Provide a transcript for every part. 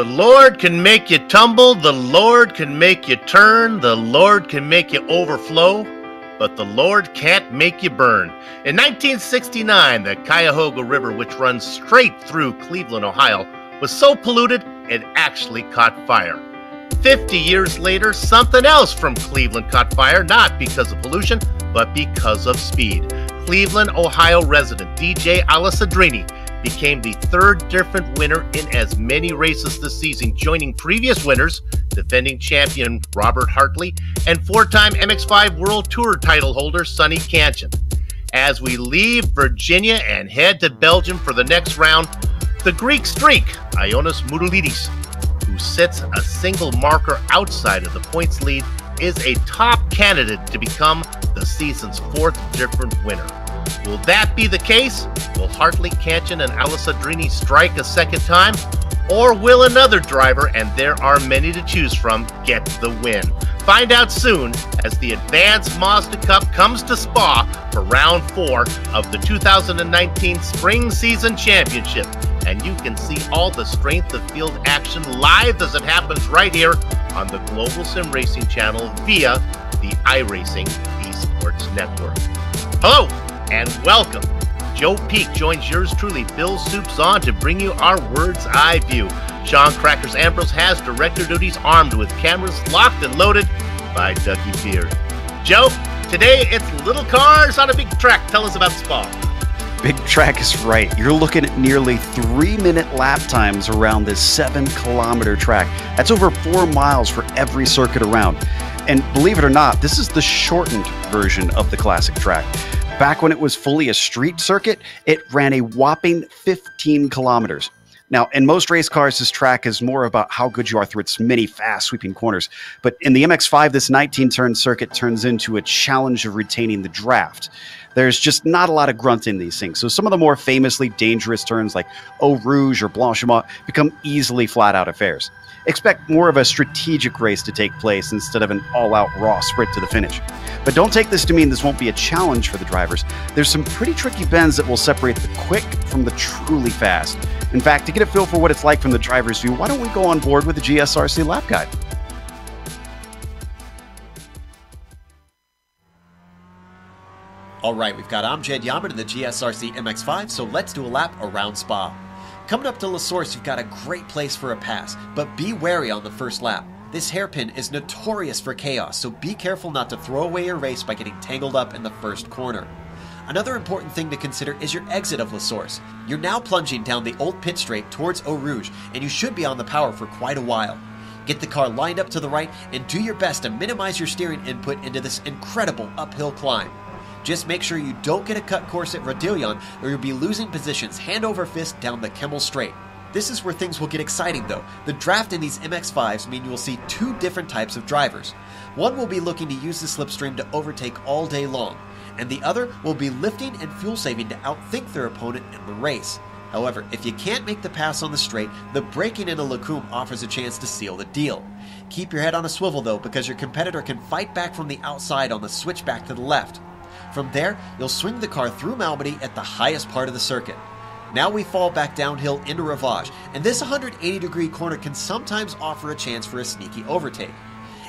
Lord can make you tumble, the Lord can make you turn, the Lord can make you overflow, but the Lord can't make you burn. In 1969, the Cuyahoga River, which runs straight through Cleveland, Ohio, was so polluted it actually caught fire. 50 years later, something else from Cleveland caught fire, not because of pollution, but because of speed. Cleveland, Ohio resident DJ Alessadrini became the third different winner in as many races this season, joining previous winners, defending champion Robert Hartley, and four-time MX-5 World Tour title holder Sonny Kanchan. As we leave Virginia and head to Belgium for the next round, the Greek streak, Ioannis Moudalidis, who sits a single marker outside of the points lead, is a top candidate to become the season's fourth different winner. Will that be the case? Will Hartley, Kanchan, and Alessadrini strike a second time? Or will another driver, and there are many to choose from, get the win? Find out soon as the Advanced Mazda Cup comes to Spa for round 4 of the 2019 Spring Season Championship. And you can see all the strength of field action live as it happens right here on the Global Sim Racing channel via the iRacing Esports Network. Hello and welcome. Joe Peak joins yours truly, Bill Soups on, to bring you our Words Eye View. Sean Crackers Ambrose has director duties, armed with cameras locked and loaded by Dougie Beard. Joe, today it's little cars on a big track. Tell us about Spa. Big track is right. You're looking at nearly 3-minute lap times around this 7-kilometer track. That's over 4 miles for every circuit around. And believe it or not, this is the shortened version of the classic track. Back when it was fully a street circuit, it ran a whopping 15 kilometers. Now, in most race cars, this track is more about how good you are through its many fast sweeping corners. But in the MX-5, this 19-turn circuit turns into a challenge of retaining the draft. There's just not a lot of grunt in these things. So some of the more famously dangerous turns like Eau Rouge or Blanchimont become easily flat-out affairs. Expect more of a strategic race to take place instead of an all-out raw sprint to the finish. But don't take this to mean this won't be a challenge for the drivers. There's some pretty tricky bends that will separate the quick from the truly fast. In fact, to get a feel for what it's like from the driver's view, why don't we go on board with the GSRC lap guide? All right, we've got Amjad Yaman in the GSRC MX-5, so let's do a lap around Spa. Coming up to La Source, you've got a great place for a pass, but be wary on the first lap. This hairpin is notorious for chaos, so be careful not to throw away your race by getting tangled up in the first corner. Another important thing to consider is your exit of La Source. You're now plunging down the old pit straight towards Eau Rouge, and you should be on the power for quite a while. Get the car lined up to the right and do your best to minimize your steering input into this incredible uphill climb. Just make sure you don't get a cut course at Radillon, or you'll be losing positions hand over fist down the Kemmel Straight. This is where things will get exciting though. The draft in these MX-5s mean you will see two different types of drivers. One will be looking to use the slipstream to overtake all day long, and the other will be lifting and fuel saving to outthink their opponent in the race. However, if you can't make the pass on the straight, the braking into Lacombe offers a chance to seal the deal. Keep your head on a swivel though, because your competitor can fight back from the outside on the switchback to the left. From there, you'll swing the car through Malmedy at the highest part of the circuit. Now we fall back downhill into Ravage, and this 180-degree corner can sometimes offer a chance for a sneaky overtake.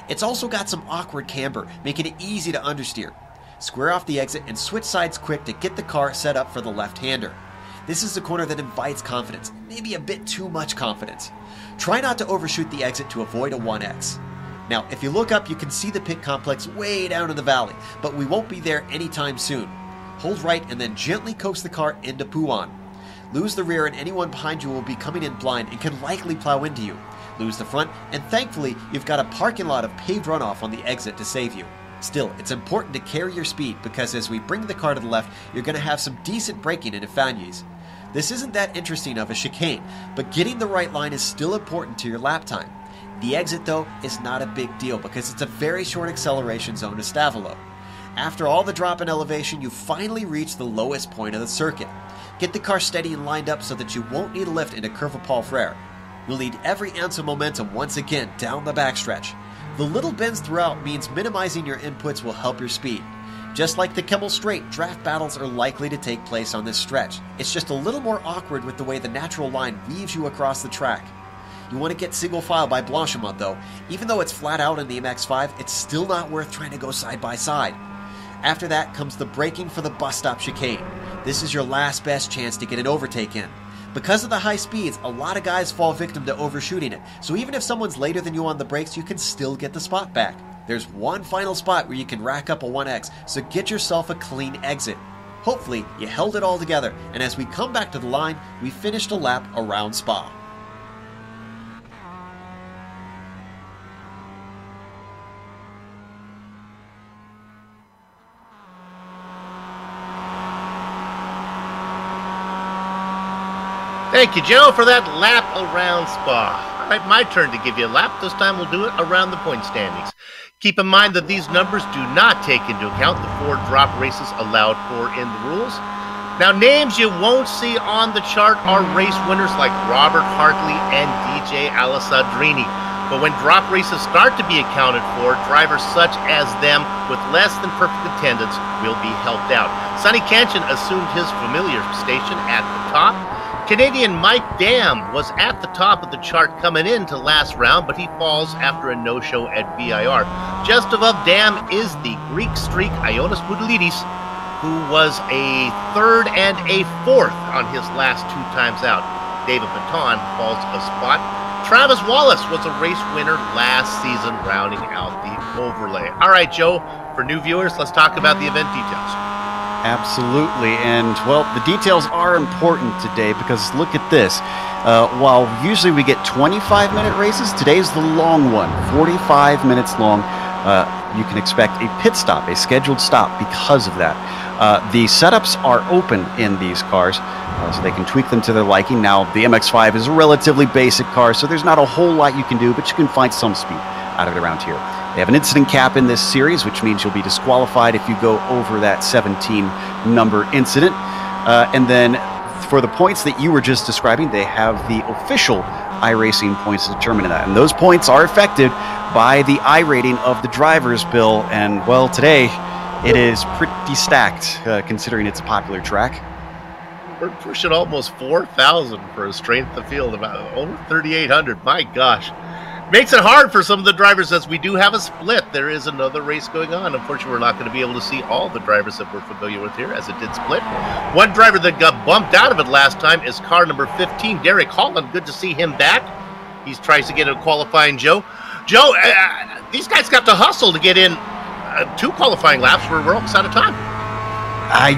It's also got some awkward camber, making it easy to understeer. Square off the exit and switch sides quick to get the car set up for the left-hander. This is a corner that invites confidence, maybe a bit too much confidence. Try not to overshoot the exit to avoid a 1X. Now, if you look up, you can see the pit complex way down in the valley, but we won't be there anytime soon. Hold right and then gently coax the car into Pouan. Lose the rear and anyone behind you will be coming in blind and can likely plow into you. Lose the front, and thankfully, you've got a parking lot of paved runoff on the exit to save you. Still, it's important to carry your speed because as we bring the car to the left, you're going to have some decent braking into Fagnes. This isn't that interesting of a chicane, but getting the right line is still important to your lap time. The exit, though, is not a big deal because it's a very short acceleration zone to Stavelot. After all the drop in elevation, you finally reach the lowest point of the circuit. Get the car steady and lined up so that you won't need a lift into Curve of Paul Frere. You'll need every ounce of momentum once again down the backstretch. The little bends throughout means minimizing your inputs will help your speed. Just like the Kemmel Straight, draft battles are likely to take place on this stretch. It's just a little more awkward with the way the natural line weaves you across the track. You want to get single file by Blanchimont though. Even though it's flat out in the MX-5, it's still not worth trying to go side by side. After that comes the braking for the bus stop chicane. This is your last best chance to get an overtake in. Because of the high speeds, a lot of guys fall victim to overshooting it, so even if someone's later than you on the brakes, you can still get the spot back. There's one final spot where you can rack up a 1x, so get yourself a clean exit. Hopefully, you held it all together, and as we come back to the line, we finished a lap around Spa. Thank you, Joe, for that lap around Spa. All right, my turn to give you a lap. This time we'll do it around the point standings. Keep in mind that these numbers do not take into account the 4 drop races allowed for in the rules. Now, names you won't see on the chart are race winners like Robert Hartley and DJ Alessadrini. But when drop races start to be accounted for, drivers such as them with less than perfect attendance will be helped out. Sonny Kanchan assumed his familiar station at the top. Canadian Mike Dam was at the top of the chart coming into last round, but he falls after a no-show at VIR. Just above Dam is the Greek streak Ioannis Boudalidis, who was a 3rd and a 4th on his last 2 times out. David Baton falls a spot. Travis Wallace was a race winner last season, rounding out the overlay. All right, Joe, for new viewers, let's talk about the event details. Absolutely, and well, the details are important today because look at this. While usually we get 25-minute races, today's the long one, 45 minutes long. You can expect a pit stop, a scheduled stop because of that. The setups are open in these cars, so they can tweak them to their liking. Now, the MX-5 is a relatively basic car, so there's not a whole lot you can do, but you can find some speed out of it around here. They have an incident cap in this series, which means you'll be disqualified if you go over that 17 number incident. And then for the points that you were just describing, they have the official iRacing points to determine that. And those points are affected by the I rating of the driver's bill. And well, today it is pretty stacked considering it's a popular track. We're pushing almost 4,000 for a strength of field, about over 3,800. My gosh. Makes it hard for some of the drivers as we do have a split. There is another race going on. Unfortunately, we're not going to be able to see all the drivers that we're familiar with here as it did split. One driver that got bumped out of it last time is car number 15, Derek Holland. Good to see him back. He tries to get a qualifying Joe. Joe, these guys got to hustle to get in 2 qualifying laps. We're almost out of time. I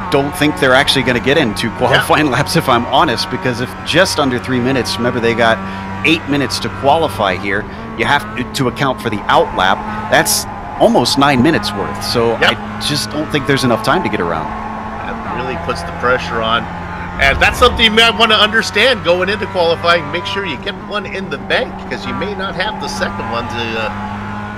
don't think they're actually going to get in 2 qualifying laps, if I'm honest, because if just under 3 minutes, remember they got 8 minutes to qualify here. You have to account for the out lap. That's almost 9 minutes worth. So I just don't think there's enough time to get around. That really puts the pressure on. And that's something you might want to understand going into qualifying. Make sure you get one in the bank because you may not have the second one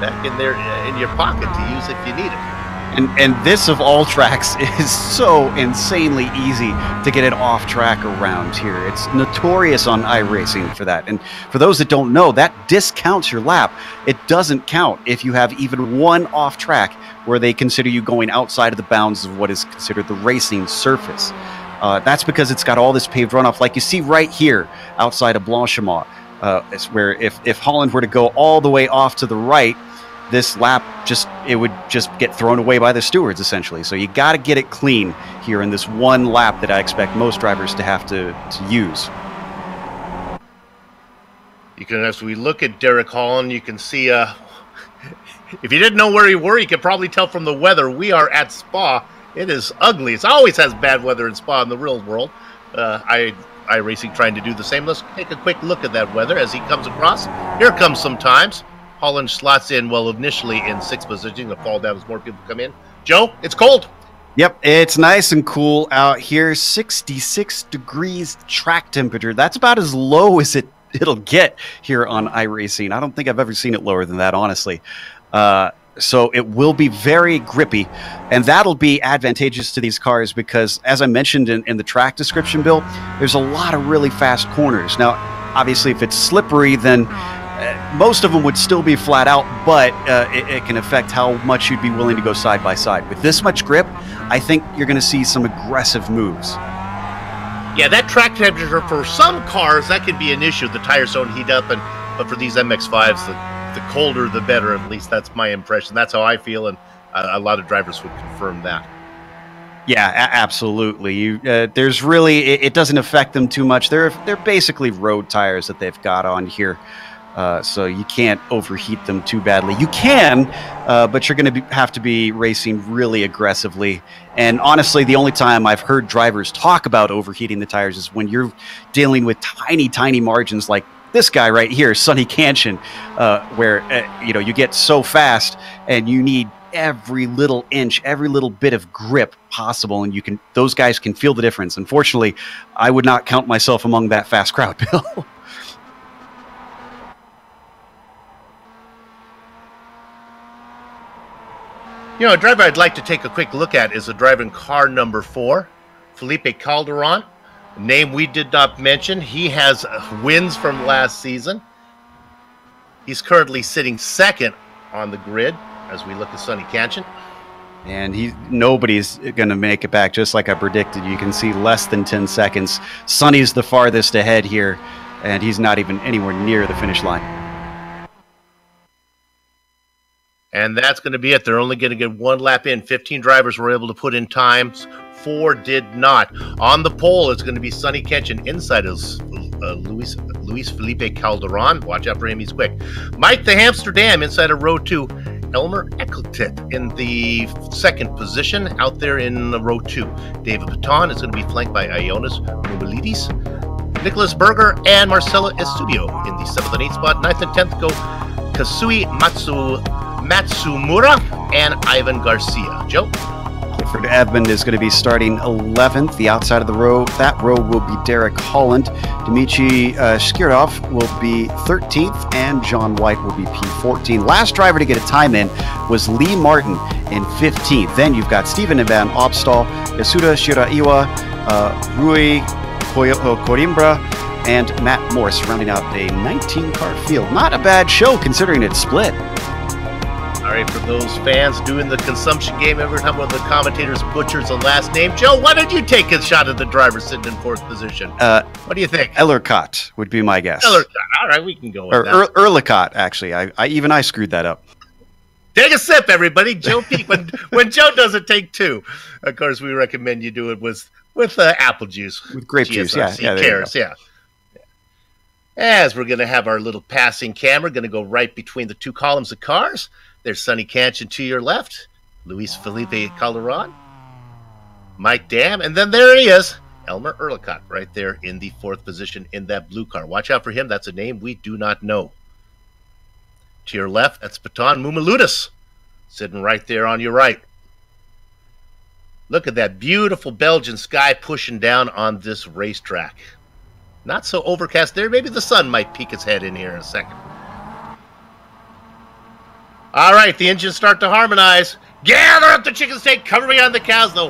back in there in your pocket to use if you need it. And this of all tracks is so insanely easy to get it off track around here. It's notorious on iRacing for that. And for those that don't know, that discounts your lap. It doesn't count if you have even one off track where they consider you going outside of the bounds of what is considered the racing surface. That's because it's got all this paved runoff like you see right here outside of Blanchimont. It's where if Holland were to go all the way off to the right, this lap it would just get thrown away by the stewards essentially. So you got to get it clean here in this one lap that I expect most drivers to have to use. You can, as we look at Derek Holland, you can see if you didn't know where you were, you could probably tell from the weather. We are at Spa. It is ugly. It always has bad weather in Spa in the real world. iRacing trying to do the same. Let's take a quick look at that weather as he comes across. Here comes some times. Holland slots in, well, initially in 6th position. He'll fall down as more people come in. Joe, it's cold. Yep, it's nice and cool out here. 66 degrees track temperature. That's about as low as it'll get here on iRacing. I don't think I've ever seen it lower than that, honestly. So it will be very grippy, and that'll be advantageous to these cars because, as I mentioned in the track description, Bill, there's a lot of really fast corners. Now, obviously, if it's slippery, then most of them would still be flat out, but it can affect how much you'd be willing to go side by side. With this much grip, I think you're going to see some aggressive moves. Yeah, that track temperature for some cars, that could be an issue. The tires don't heat up, but for these MX-5s, the colder the better. At least that's my impression. That's how I feel, and a lot of drivers would confirm that. Yeah, absolutely. There's really it doesn't affect them too much. They're basically road tires that they've got on here, so you can't overheat them too badly. You can, but you're going to have to be racing really aggressively. And honestly, the only time I've heard drivers talk about overheating the tires is when you're dealing with tiny margins like this guy right here, Sonny Cantion, where you get so fast and you need every little inch, every little bit of grip possible, and those guys can feel the difference. Unfortunately, I would not count myself among that fast crowd, Bill. A driver I'd like to take a quick look at is the driver in car number 4, Felipe Calderon. A name we did not mention. He has wins from last season. He's currently sitting second on the grid as we look at Sonny Cantion. And nobody's going to make it back, just like I predicted. You can see less than 10 seconds. Sonny's the farthest ahead here, and he's not even anywhere near the finish line. And that's going to be it. They're only going to get one lap in. 15 drivers were able to put in times. 4 did not. On the pole, it's going to be Sonny Cantion. Inside is Luis Felipe Calderon. Watch out for him. He's quick. Mike the Amsterdam inside of row 2. Elmer Eckletit in the 2nd position out there in row 2. David Paton is going to be flanked by Ionis Mobilidis. Nicholas Berger and Marcelo Estubio in the 7th and 8th spot. 9th and 10th go Kasui Matsumura and Ivan Garcia. Joe? Clifford Edmond is going to be starting 11th. The outside of the row, that row will be Derek Holland. Dmitry Skirdov will be 13th, and John White will be P14. Last driver to get a time in was Lee Martin in 15th. Then you've got Stephen Van Opstal, Yasuda Shiraiwa, Rui Corimbra, and Matt Morse rounding out a 19-car field. Not a bad show considering it's split. All right, for those fans doing the consumption game every time one of the commentators butchers the last name, Joe, why don't you take a shot at the driver sitting in 4th position? What do you think? Ellercott would be my guess. Ellercott. All right, we can go with that. Erlicott, actually. I screwed that up. Take a sip, everybody. Joe Peak. When Joe does it, take 2. Of course, we recommend you do it with apple juice. With grape juice, yeah. Cares, yeah. As we're going to have our little passing camera, going to go right between the 2 columns of cars. There's Sonny Cantion to your left, Luis Felipe Calderon, Mike Dam, and then there he is, Elmer Erlicott, right there in the 4th position in that blue car. Watch out for him. That's a name we do not know. To your left, that's Paton Mumaludis, sitting right there on your right. Look at that beautiful Belgian sky pushing down on this racetrack. Not so overcast there. Maybe the sun might peek its head in here in a second. All right, the engines start to harmonize. Gather up the chicken steak, cover me on the cows. The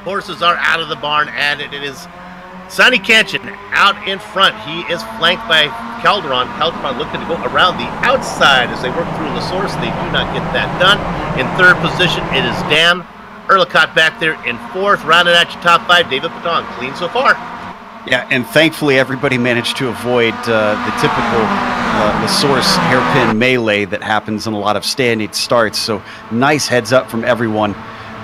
horses are out of the barn, and it is Sonny Cantion out in front. He is flanked by Calderon. Calderon looking to go around the outside as they work through La Source. They do not get that done. In 3rd position, it is Dan Erlicott back there in 4th. Rounding out your top 5, David Paton. Clean so far. Yeah, and thankfully everybody managed to avoid the typical La Source hairpin melee that happens in a lot of standing starts. So nice heads up from everyone.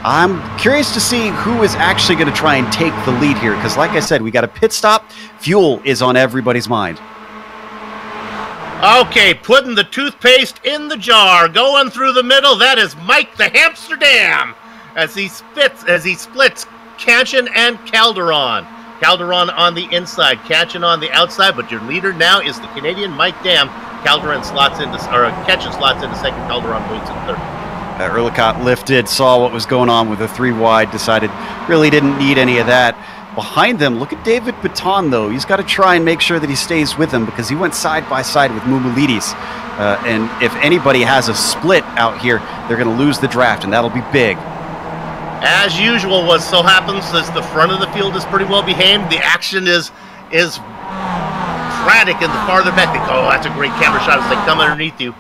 I'm curious to see who is actually going to try and take the lead here, because like I said, we got a pit stop. Fuel is on everybody's mind. Okay, putting the toothpaste in the jar, going through the middle. That is Mike the Amsterdam as he splits Cantion and Calderon. Calderon on the inside, Cantion on the outside, but your leader now is the Canadian Mike Dam. Cantion slots into 2nd, Calderon waits in 3rd. Erlicott lifted, saw what was going on with the 3 wide, decided really didn't need any of that. Behind them, look at David Paton, though. He's got to try and make sure that he stays with him because he went side by side with Mumulidis. And if anybody has a split out here, they're going to lose the draft, and that'll be big. As usual, what so happens is the front of the field is pretty well behaved. The action is frantic in the farther back. They go, oh, that's a great camera shot as they come underneath you.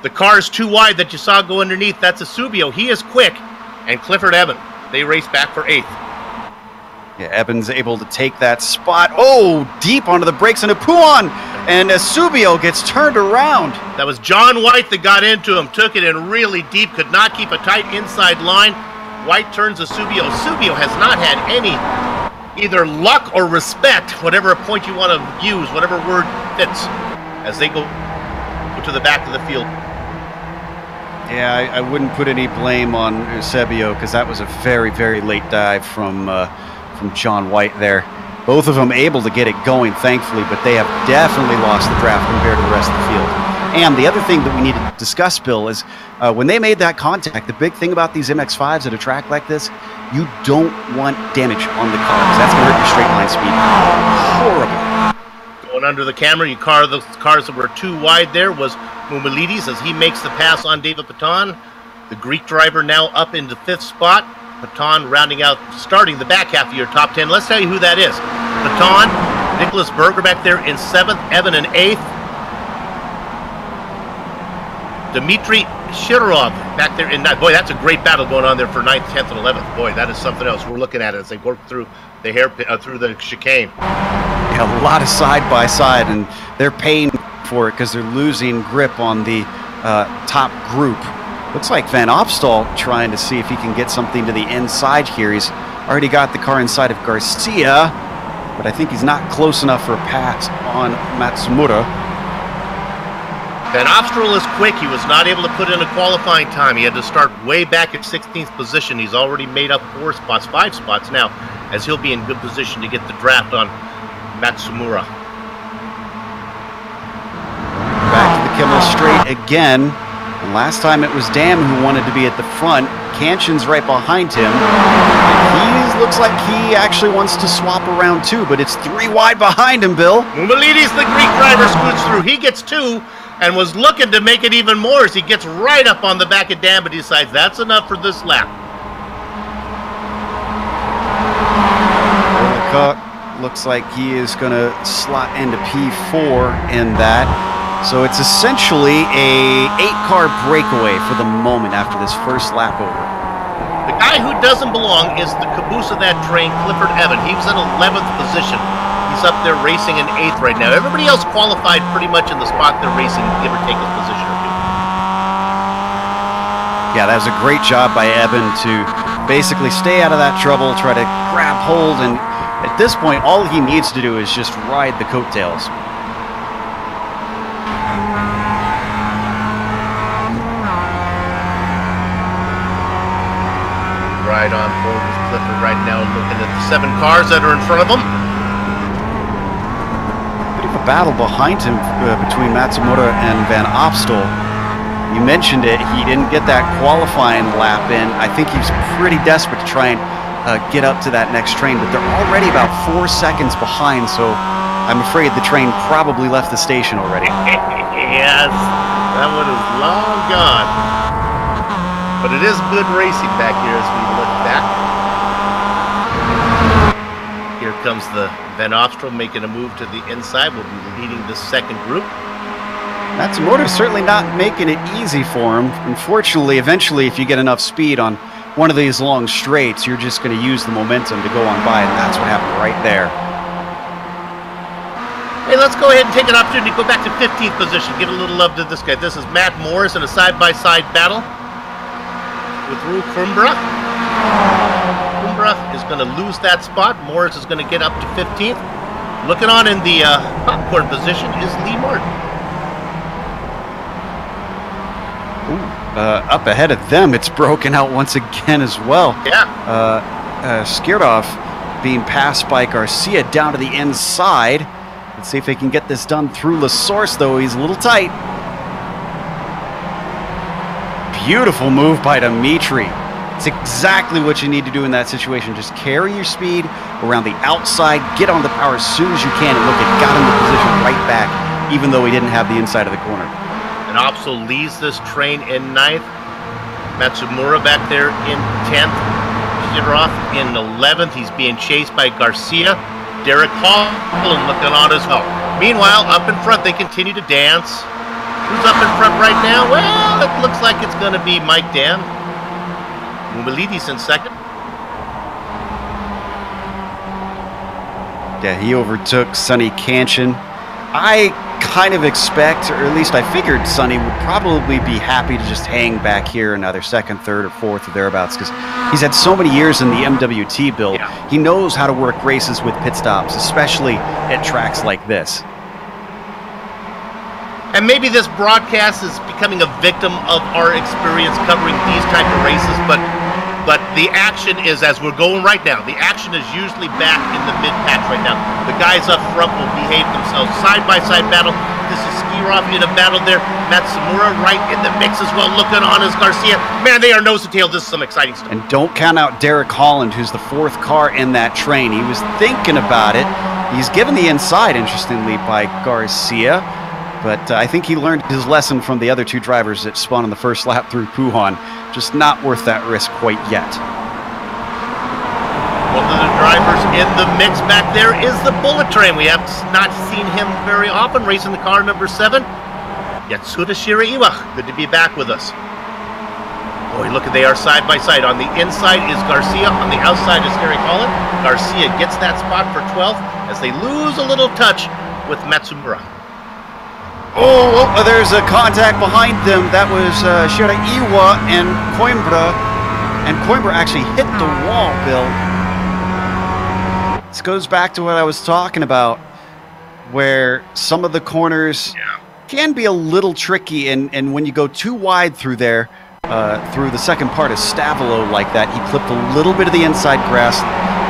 The car is too wide that you saw go underneath. That's Asubio. He is quick. And Clifford Evan. They race back for 8th. Yeah, Evans able to take that spot. Oh, deep onto the brakes and a Puan. And Subio gets turned around. That was John White that got into him, took it in really deep, could not keep a tight inside line. White turns to Subio. Subio has not had any either luck or respect, whatever point you want to use, whatever word fits, as they go to the back of the field. Yeah, I wouldn't put any blame on Eusebio because that was a very, very late dive from John White there. Both of them able to get it going, thankfully, but they have definitely lost the draft compared to the rest of the field. And the other thing that we need to discuss, Bill, is when they made that contact, the big thing about these MX-5s at a track like this, you don't want damage on the car because that's going to hurt your straight line speed. Horrible. Going under the camera, the cars that were too wide there was Mumilides as he makes the pass on David Paton. The Greek driver now up into 5th spot. Paton rounding out, starting the back half of your top 10. Let's tell you who that is. Paton, Nicholas Berger back there in 7th, Evan in 8th. Dmitry Shirov back there in 9th. Boy, that's a great battle going on there for 9th, 10th, and 11th. Boy, that is something else. We're looking at it as they work through the through the chicane. Yeah, a lot of side by side, and they're paying for it because they're losing grip on the top group. Looks like Van Opstal trying to see if he can get something to the inside here. He's already got the car inside of Garcia, but I think he's not close enough for a pass on Matsumura. Van Opstal is quick. He was not able to put in a qualifying time. He had to start way back at 16th position. He's already made up 5 spots now, as he'll be in good position to get the draft on Matsumura. Back to the Kimmel straight again. And last time it was Dam who wanted to be at the front. Kanchan's right behind him. He looks like he actually wants to swap around too, but it's 3 wide behind him, Bill. Mumilides, the Greek driver, scoots through. He gets 2 and was looking to make it even more as he gets right up on the back of Dam, but decides that's enough for this lap. Looks like he is going to slot into P4 in that. So it's essentially a 8-car breakaway for the moment after this first lap over. The guy who doesn't belong is the caboose of that train, Clifford Evan. He was in 11th position. He's up there racing in 8th right now. Everybody else qualified pretty much in the spot they're racing, give or take a position or 2. Yeah, that was a great job by Evan to basically stay out of that trouble, try to grab hold, and at this point, all he needs to do is just ride the coattails. Right on board with Clifford right now, looking at the 7 cars that are in front of him. Bit of a battle behind him between Matsumura and Van Opstal. You mentioned it, he didn't get that qualifying lap in. I think he's pretty desperate to try and get up to that next train, but they're already about 4 seconds behind, so I'm afraid the train probably left the station already. Yes, that one is long gone. But it is good racing back here as we look back. Here comes the Van Opstal making a move to the inside. Will be leading the second group. Matsumura certainly not making it easy for him. Unfortunately, eventually, if you get enough speed on one of these long straights, you're just going to use the momentum to go on by, and that's what happened right there. Hey, let's go ahead and take an opportunity to go back to 15th position. Give a little love to this guy. This is Matt Morris in a side-by-side battle with Rue Kumbra. Kumbra is going to lose that spot. Morris is going to get up to 15th. Looking on in the popcorn position is Lee Martin. Up ahead of them, it's broken out once again as well. Yeah. Skirdov being passed by Garcia down to the inside. Let's see if they can get this done through La Source, though. He's a little tight. Beautiful move by Dimitri. It's exactly what you need to do in that situation. Just carry your speed around the outside, get on the power as soon as you can, and look, it got him the position right back, even though he didn't have the inside of the corner. And Opsal leads this train in 9th. Matsumura back there in 10th. Shidroff in 11th. He's being chased by Garcia. Derek Holland looking on as well. Meanwhile, up in front, they continue to dance. Who's up in front right now? Well, it looks like it's going to be Mike Dam. Mumilides in second. Yeah, he overtook Sonny Cancian. I kind of expect, or at least I figured, Sonny would probably be happy to just hang back here in either second, third, or fourth or thereabouts, because he's had so many years in the MWT build. Yeah. He knows how to work races with pit stops, especially at tracks like this. And maybe this broadcast is becoming a victim of our experience covering these type of races, but the action is, as we're going right now, the action is usually back in the mid-patch right now. The guys up front will behave themselves. Side-by-side battle. This is Skirov in a battle there. Matsumura right in the mix as well, looking on as Garcia. Man, they are nose to tail. This is some exciting stuff. And don't count out Derek Holland, who's the fourth car in that train. He was thinking about it. He's given the inside, interestingly, by Garcia. But I think he learned his lesson from the other two drivers that spun on the first lap through Puhan. Just not worth that risk quite yet. One of the drivers in the mix back there is the Bullet Train. We have not seen him very often racing the car number 7. Yatsuda Shiraiwa, good to be back with us. Boy, look, they are side by side. On the inside is Garcia, on the outside is Derek Holland. Garcia gets that spot for 12th as they lose a little touch with Matsumura. Oh, there's a contact behind them. That was Shiraiwa and Coimbra. And Coimbra actually hit the wall, Bill. This goes back to what I was talking about, where some of the corners can be a little tricky. And when you go too wide through there, through the second part of Stavolo like that, he clipped a little bit of the inside grass.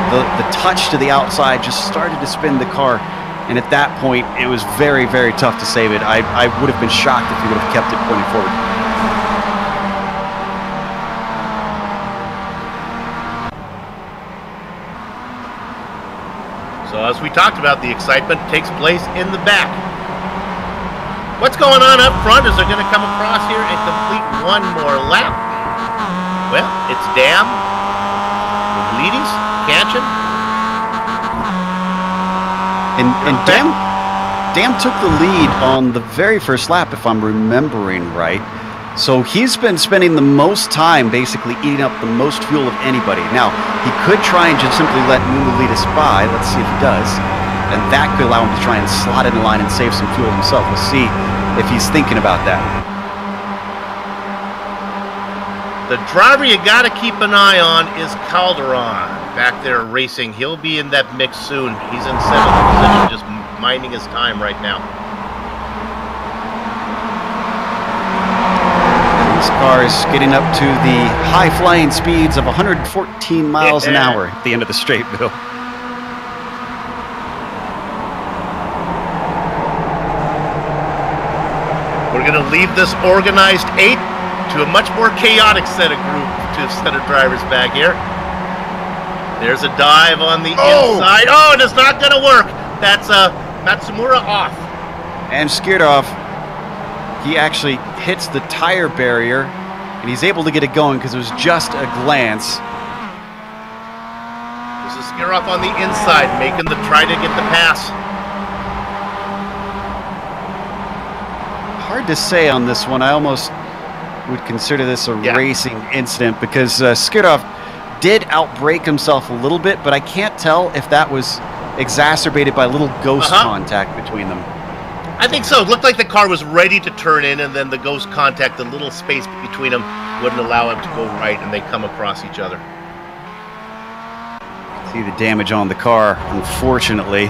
The touch to the outside just started to spin the car. And at that point, it was very, very tough to save it. I would have been shocked if he would have kept it pointing forward. So as we talked about, the excitement takes place in the back. What's going on up front? Is they're going to come across here and complete one more lap? Well, it's Dam, Leadys, Cancian. And Dam took the lead on the very first lap, if I'm remembering right. So he's been spending the most time basically eating up the most fuel of anybody. Now, he could try and just simply let Mumulidis by. Let's see if he does. And that could allow him to try and slot in the line and save some fuel himself. We'll see if he's thinking about that. The driver you got to keep an eye on is Calderon. Back there racing. He'll be in that mix soon. He's in 7th position, just minding his time right now. This car is getting up to the high-flying speeds of 114 miles an hour at the end of the straight, Bill. We're going to leave this organized 8 to a much more chaotic set of drivers back here. There's a dive on the inside. Oh, it is not going to work. That's Matsumura off. And Skirov, he actually hits the tire barrier, and he's able to get it going because it was just a glance. This is Skirov on the inside, making the try to get the pass. Hard to say on this one. I almost would consider this a racing incident because Skirov did outbrake himself a little bit, but I can't tell if that was exacerbated by a little ghost contact between them. I think so. It looked like the car was ready to turn in, and then the ghost contact, the little space between them, wouldn't allow him to go right, and they come across each other. See the damage on the car, unfortunately.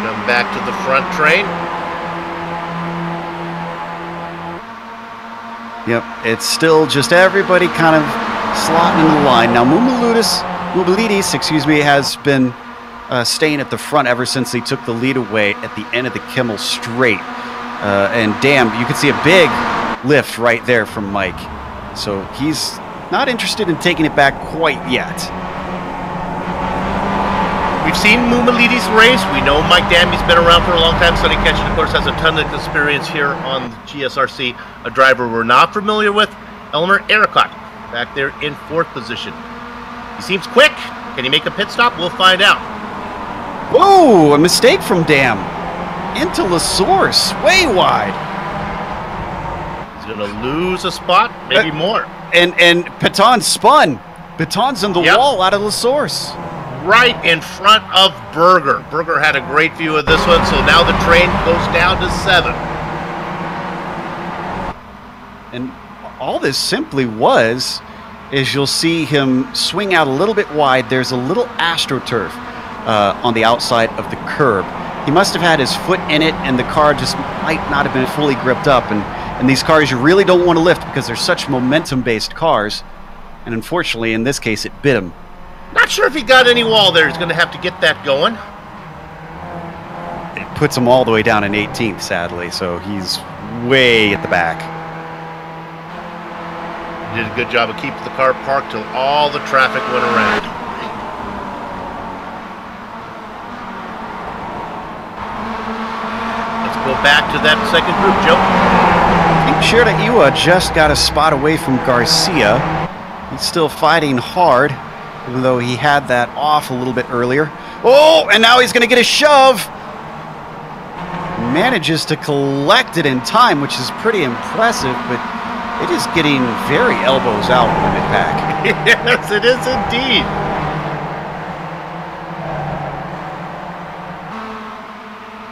Come back to the front train. Yep, it's still just everybody kind of slotting in the line. Now, Mumulidis, has been staying at the front ever since they took the lead away at the end of the Kimmel Straight. And damn, you can see a big lift right there from Mike. So he's not interested in taking it back quite yet. We've seen Mumulidis race. We know Mike Danby's been around for a long time. Sonny Cancian, of course, has a ton of experience here on the GSRC. A driver we're not familiar with, Elmer Ericott, back there in 4th position. He seems quick. Can he make a pit stop? We'll find out. Whoa, a mistake from Dam. Into La Source, way wide. He's going to lose a spot, maybe more. And Paton spun. Batons in the Yep. wall out of La Source. Right in front of Berger. Berger had a great view of this one, so now the train goes down to 7. And all this simply is you'll see him swing out a little bit wide. There's a little AstroTurf on the outside of the curb. He must have had his foot in it, and the car just might not have been fully gripped up. And these cars you really don't want to lift because they're such momentum-based cars. And unfortunately, in this case, it bit him. Not sure if he got any wall there. He's going to have to get that going. It puts him all the way down in 18th, sadly, so he's way at the back. He did a good job of keeping the car parked till all the traffic went around. Let's go back to that second group, Joe. I think Shiraiwa just got a spot away from Garcia. He's still fighting hard, even though he had that off a little bit earlier. Oh, and now he's going to get a shove. Manages to collect it in time, which is pretty impressive, but it is getting very elbows out in the pack. Yes, it is indeed.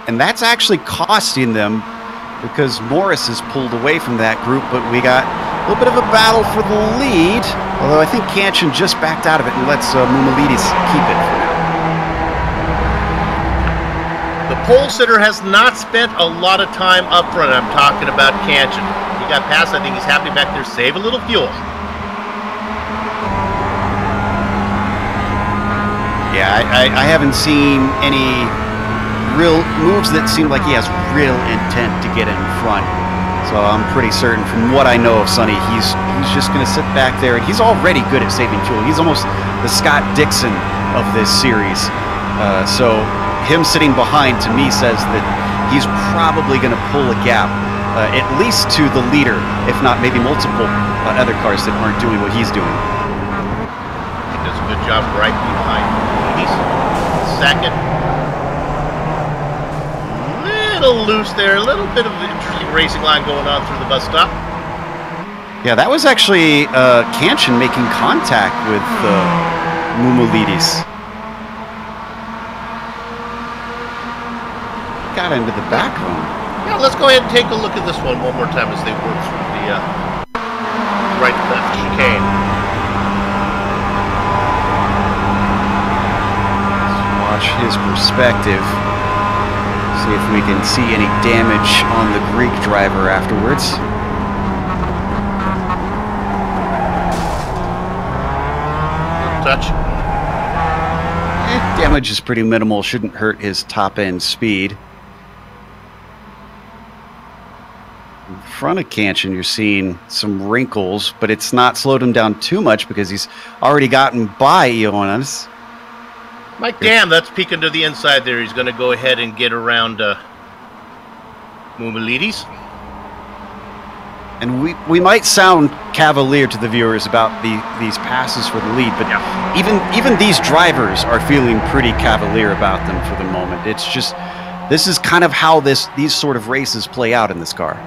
And that's actually costing them because Morris is pulled away from that group, but we got a little bit of a battle for the lead, although I think Kanchan just backed out of it and lets Mumalides keep it for now. The pole sitter has not spent a lot of time up front. I'm talking about Kanchan. He got past. I think he's happy back there. Save a little fuel. Yeah, I haven't seen any real moves that seem like he has real intent to get in front. So I'm pretty certain from what I know of Sonny, he's just going to sit back there, and he's already good at saving fuel. He's almost the Scott Dixon of this series. So him sitting behind, to me, says that he's probably going to pull a gap, at least to the leader, if not maybe multiple other cars that aren't doing what he's doing. He does a good job right behind. He's second. Little loose there, a little bit of an interesting racing line going on through the bus stop. Yeah, that was actually Kanchan making contact with Mumalides. Got into the back room. Yeah, let's go ahead and take a look at this one more time as they work through the right-left chicane. Let's watch his perspective. See if we can see any damage on the Greek driver afterwards. Touch. Damage is pretty minimal, shouldn't hurt his top-end speed. In front of Kanchan, you're seeing some wrinkles, but it's not slowed him down too much because he's already gotten by Ioannis. Mike Dam, that's peeking to the inside there. He's going to go ahead and get around Mumalides. And we might sound cavalier to the viewers about these passes for the lead, but yeah, even these drivers are feeling pretty cavalier about them for the moment. It's just, this is kind of how these sort of races play out in this car.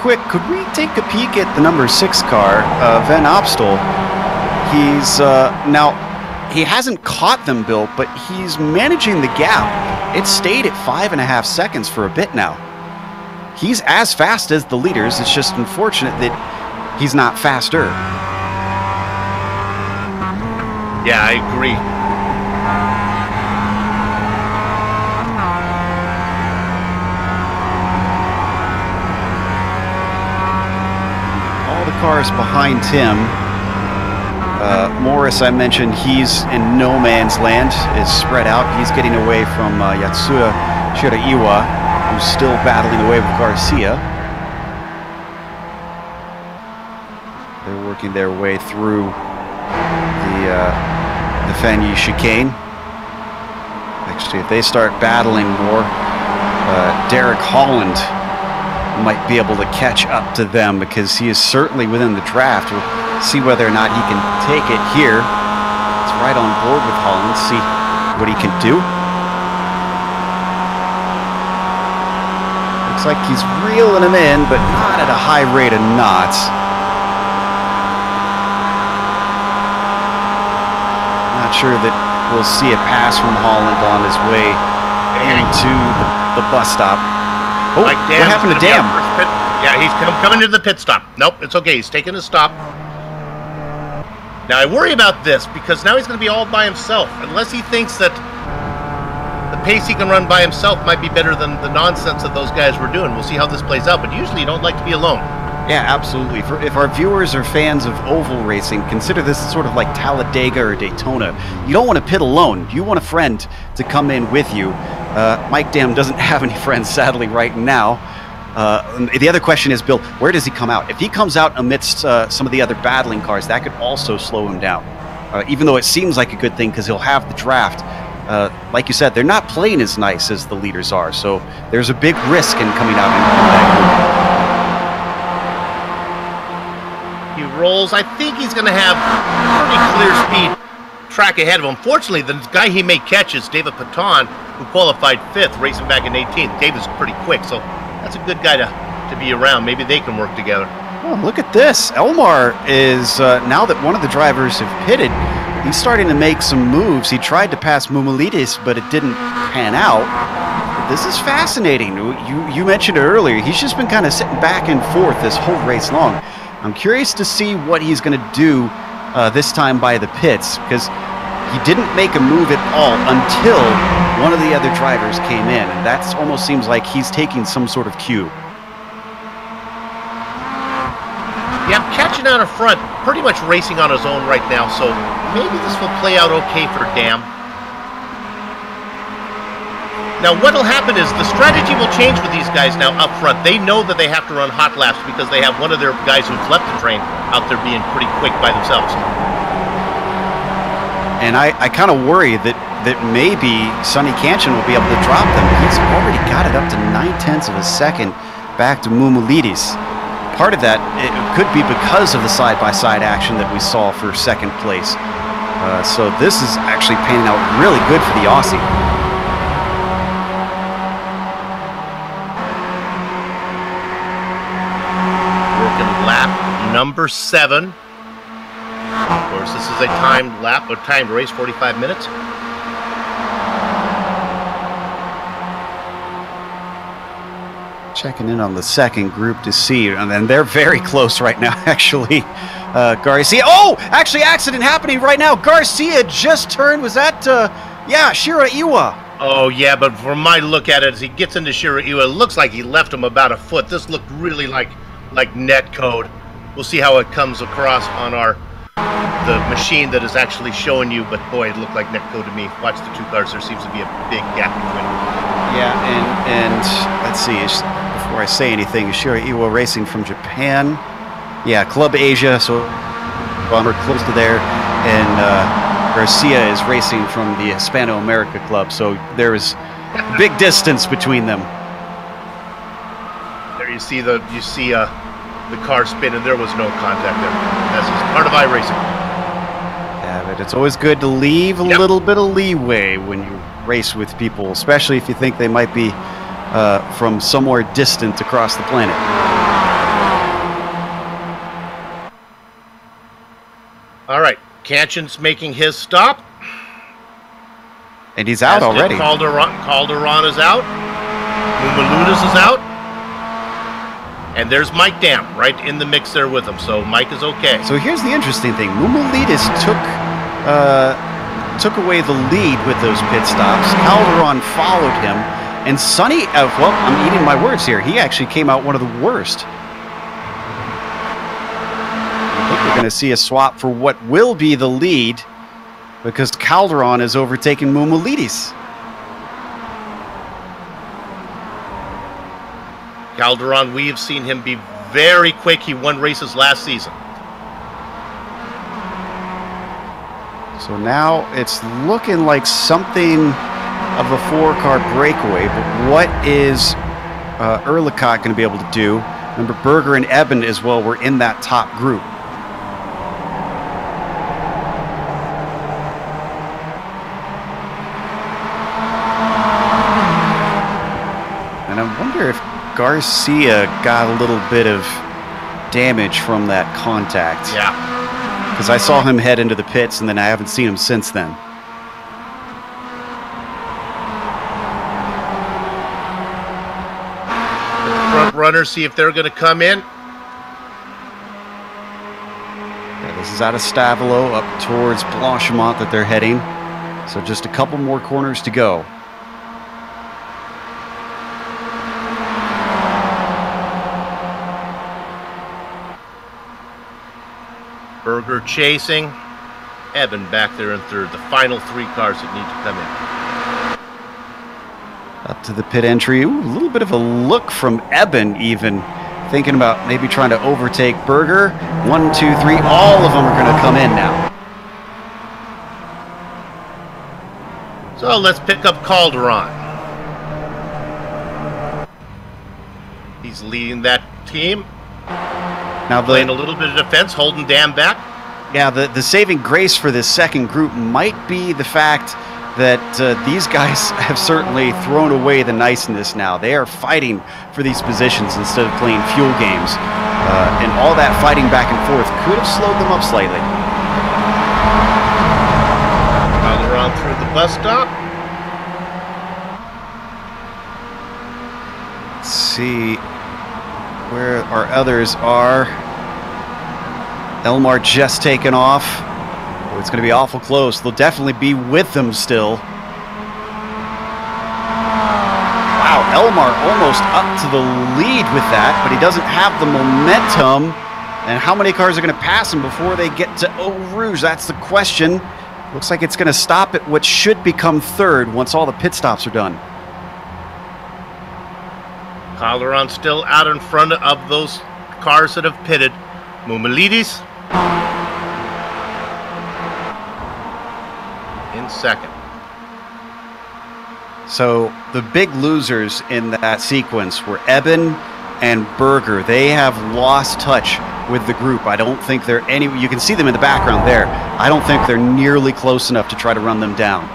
Quick, could we take a peek at the number 6 car, Van Opstal? He's now, he hasn't caught them, Bill, but he's managing the gap. It stayed at 5.5 seconds for a bit now. He's as fast as the leaders. It's just unfortunate that he's not faster. Yeah, I agree. Cars behind him. Morris, I mentioned, he's in no man's land. Is spread out. He's getting away from Yatsuda Shiraiwa, who's still battling away with Garcia. They're working their way through the Fanyi chicane. Actually, if they start battling more, Derek Holland might be able to catch up to them because he is certainly within the draft. We'll see whether or not he can take it here. It's right on board with Holland. See what he can do. Looks Looks like he's reeling him in, but not at a high rate of knots. Not sure that we'll see a pass from Holland on his way into the bus stop. Oh, what happened to Dam? Yeah, he's coming to the pit stop. Nope, it's okay. He's taking his stop. Now, I worry about this because now he's going to be all by himself. Unless he thinks that the pace he can run by himself might be better than the nonsense that those guys were doing. We'll see how this plays out, but usually you don't like to be alone. Yeah, absolutely. If our viewers are fans of oval racing, consider this sort of like Talladega or Daytona. You don't want to pit alone. You want a friend to come in with you. Mike Dam doesn't have any friends, sadly, right now. The other question is, Bill, where does he come out? If he comes out amidst some of the other battling cars, that could also slow him down. Even though it seems like a good thing because he'll have the draft. Like you said, they're not playing as nice as the leaders are, so there's a big risk in coming out in that group. He rolls. I think he's going to have pretty clear speed track ahead of him. Fortunately, the guy he may catch is David Paton, who qualified 5th, racing back in 18th. David's pretty quick, so that's a good guy to be around. Maybe they can work together. Oh, look at this. Elmar is, now that one of the drivers have pitted, he's starting to make some moves. He tried to pass Mumulidis, but it didn't pan out. This is fascinating. You mentioned it earlier. He's just been kind of sitting back and forth this whole race long. I'm curious to see what he's going to do this time by the pits, because he didn't make a move at all until one of the other drivers came in, and that almost seems like he's taking some sort of cue. Yeah, catching out in front, pretty much racing on his own right now, so maybe this will play out okay for Dam. Now, what will happen is the strategy will change with these guys now up front. They know that they have to run hot laps because they have one of their guys who's left the train out there being pretty quick by themselves. And I kind of worry that maybe Sonny Kanchan will be able to drop them. He's already got it up to 9/10 of a second back to Mumulidis. Part of that, it could be because of the side-by-side action that we saw for second place. So this is actually panning out really good for the Aussie. Lap number 7. Of course, this is a timed lap, a timed race, 45 minutes. Checking in on the second group to see, and then they're very close right now, actually. Garcia, oh, actually accident happening right now. Garcia just turned, was that, yeah, Shira Iwa. Oh, yeah, but from my look at it, as he gets into Shira Iwa, it looks like he left him about a foot. This looked really like net code. We'll see how it comes across on the machine that is actually showing you, but boy, it looked like net code to me. Watch the two cars, there seems to be a big gap between them. Yeah, and let's see, before I say anything, Shira Iwa racing from Japan. Yeah, Club Asia, so we're close to there, and Garcia is racing from the Hispano-America Club, so there is a big distance between them. There you see the car spin, and there was no contact there. That's just part of iRacing. Yeah, but it's always good to leave a little bit of leeway when you race with people, especially if you think they might be from somewhere distant across the planet. All right, Kanchan's making his stop. And he's out already. Calderon is out. Mumulidis is out. And there's Mike Dam right in the mix there with him, so Mike is okay. So here's the interesting thing. Mumulidis took away the lead with those pit stops. Calderon followed him. And Sonny, well, I'm eating my words here. He actually came out one of the worst. I think we're going to see a swap for what will be the lead because Calderon is overtaking Mumulidis. Calderon, we've seen him be very quick. He won races last season. So now it's looking like something of a 4-car breakaway, but what is Erlicott going to be able to do? Remember, Berger and Eben as well were in that top group. And I wonder if Garcia got a little bit of damage from that contact. Yeah. Because I saw him head into the pits, and then I haven't seen him since then. Front runners, see if they're going to come in. Yeah, this is out of Stavelo up towards Blanchimont that they're heading. So just a couple more corners to go. Berger chasing. Eben back there in third. The final 3 cars that need to come in. Up to the pit entry. Ooh, a little bit of a look from Eben even. Thinking about maybe trying to overtake Berger. 1, 2, 3. All of them are going to come in now. So let's pick up Calderon. He's leading that team. Now Playing a little bit of defense, holding Dan back. Yeah, the saving grace for this second group might be the fact that these guys have certainly thrown away the niceness now. They are fighting for these positions instead of playing fuel games. And all that fighting back and forth could have slowed them up slightly. Calderon through the bus stop. Let's see where our others are. Elmar just taken off. Oh, it's going to be awful close. They'll definitely be with them still. Wow, Elmar almost up to the lead with that, but he doesn't have the momentum. And how many cars are going to pass him before they get to Eau Rouge? That's the question. Looks like it's going to stop at what should become third once all the pit stops are done. Calderon still out in front of those cars that have pitted. Mumilidis in second. So the big losers in that sequence were Eben and Berger. They have lost touch with the group. I don't think they're any. You can see them in the background there. I don't think they're nearly close enough to try to run them down.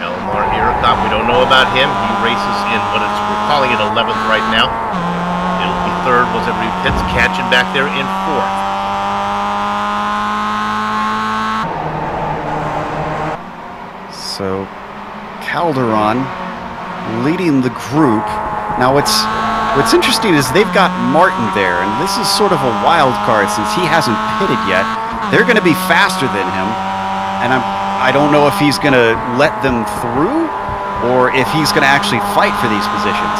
Elmar Irikop, we don't know about him. He races in we're calling it 11th right now. It'll be third once everybody pits, catching back there in fourth. So Calderon leading the group. Now what's interesting is they've got Martin there, and this is sort of a wild card since he hasn't pitted yet. They're going to be faster than him, and I don't know if he's going to let them through or if he's going to actually fight for these positions.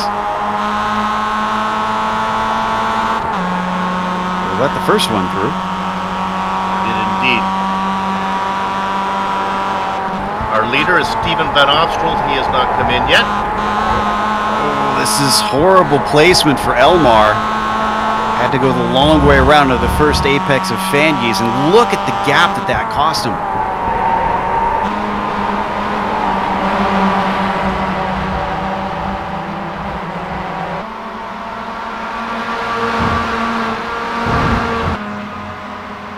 We'll let the first one through. Did indeed. Our leader is Stephen Van Opstrold. He has not come in yet. Oh, this is horrible placement for Elmar. Had to go the long way around to the first apex of Fanyes, and look at the gap that cost him.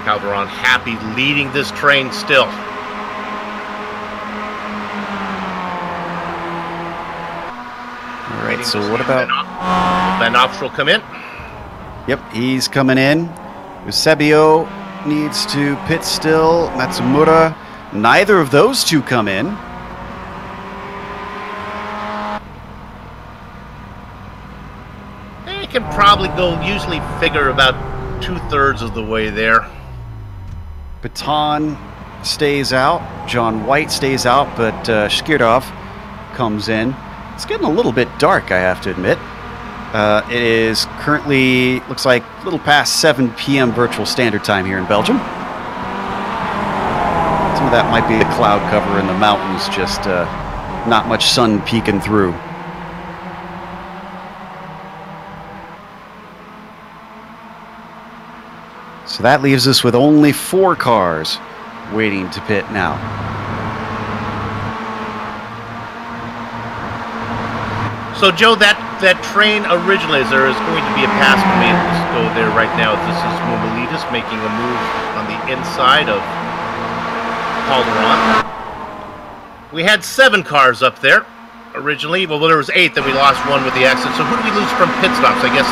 Calderon happy leading this train still. All right, so what about... Van Opstrold come in? Yep, he's coming in. Eusebio needs to pit still. Matsumura. Neither of those two come in. They can probably go, usually figure about 2/3 of the way there. Baton stays out. John White stays out, but Shkirdov comes in. It's getting a little bit dark, I have to admit. It is currently, looks like a little past 7 p.m. virtual standard time here in Belgium. Some of that might be the cloud cover in the mountains, just not much sun peeking through. So that leaves us with only 4 cars waiting to pit now. So, Joe, that train originally, there is going to be a pass for me. Let's go there right now. This is Mumilidis making a move on the inside of Calderon. We had 7 cars up there originally. Well, there was 8, then we lost 1 with the accident. So who did we lose from pit stops? I guess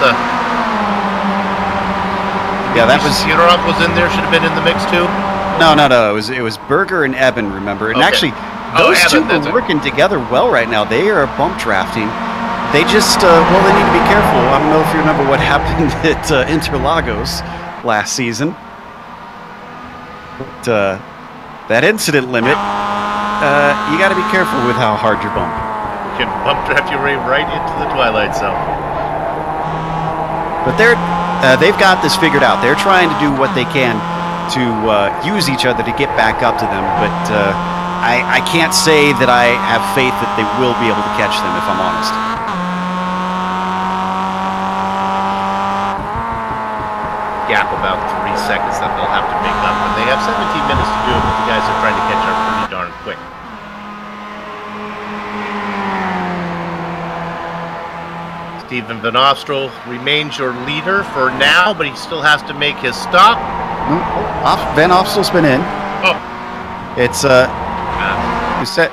yeah, that was Sirov was in there. Should have been in the mix too. No. It was Berger and Eben, remember? And actually, those two are working together well right now. They are bump drafting. They just well, they need to be careful. I don't know if you remember what happened at Interlagos last season. But, that incident limit, you got to be careful with how hard you bump. You can bump draft your way right into the twilight zone. But they've got this figured out. They're trying to do what they can to use each other to get back up to them. But I can't say that I have faith that they will be able to catch them, if I'm honest. Gap about 3 seconds that they'll have to make up, and they have 17 minutes to do it, but the guys are trying to catch up pretty darn quick. Steven Van Ofstel remains your leader for now, but he still has to make his stop. Van Ofstel's been in. Oh. It's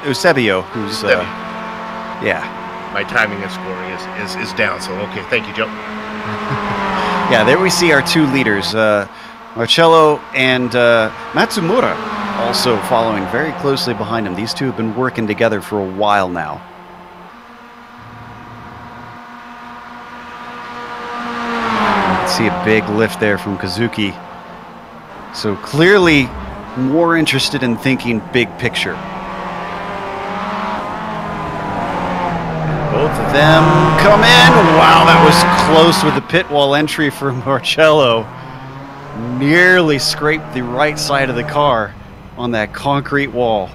Eusebio who's yeah. My timing and scoring is down, so okay, thank you, Joe. Yeah, there we see our 2 leaders, Marcello and Matsumura, also following very closely behind him. These two have been working together for a while now. See a big lift there from Kazuki. So clearly more interested in thinking big picture. Both of them come in. Wow, that was close with the pit wall entry for Marcello. Nearly scraped the right side of the car on that concrete wall.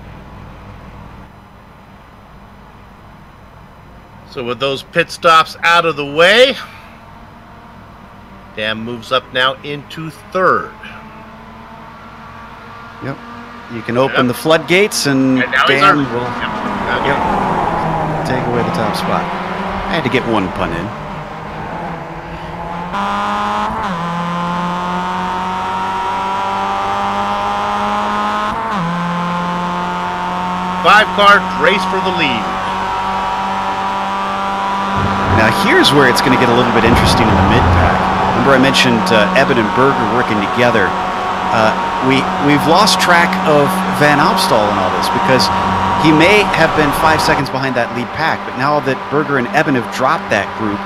So with those pit stops out of the way, Dan moves up now into 3rd. Yep. You can open the floodgates and Dan will take away the top spot. I had to get one pun in. Five car race for the lead. Now here's where it's going to get a little bit interesting in the mid-pack. Remember I mentioned Eben and Berger working together. We've lost track of Van Opstal in all this because he may have been 5 seconds behind that lead pack, but now that Berger and Eben have dropped that group,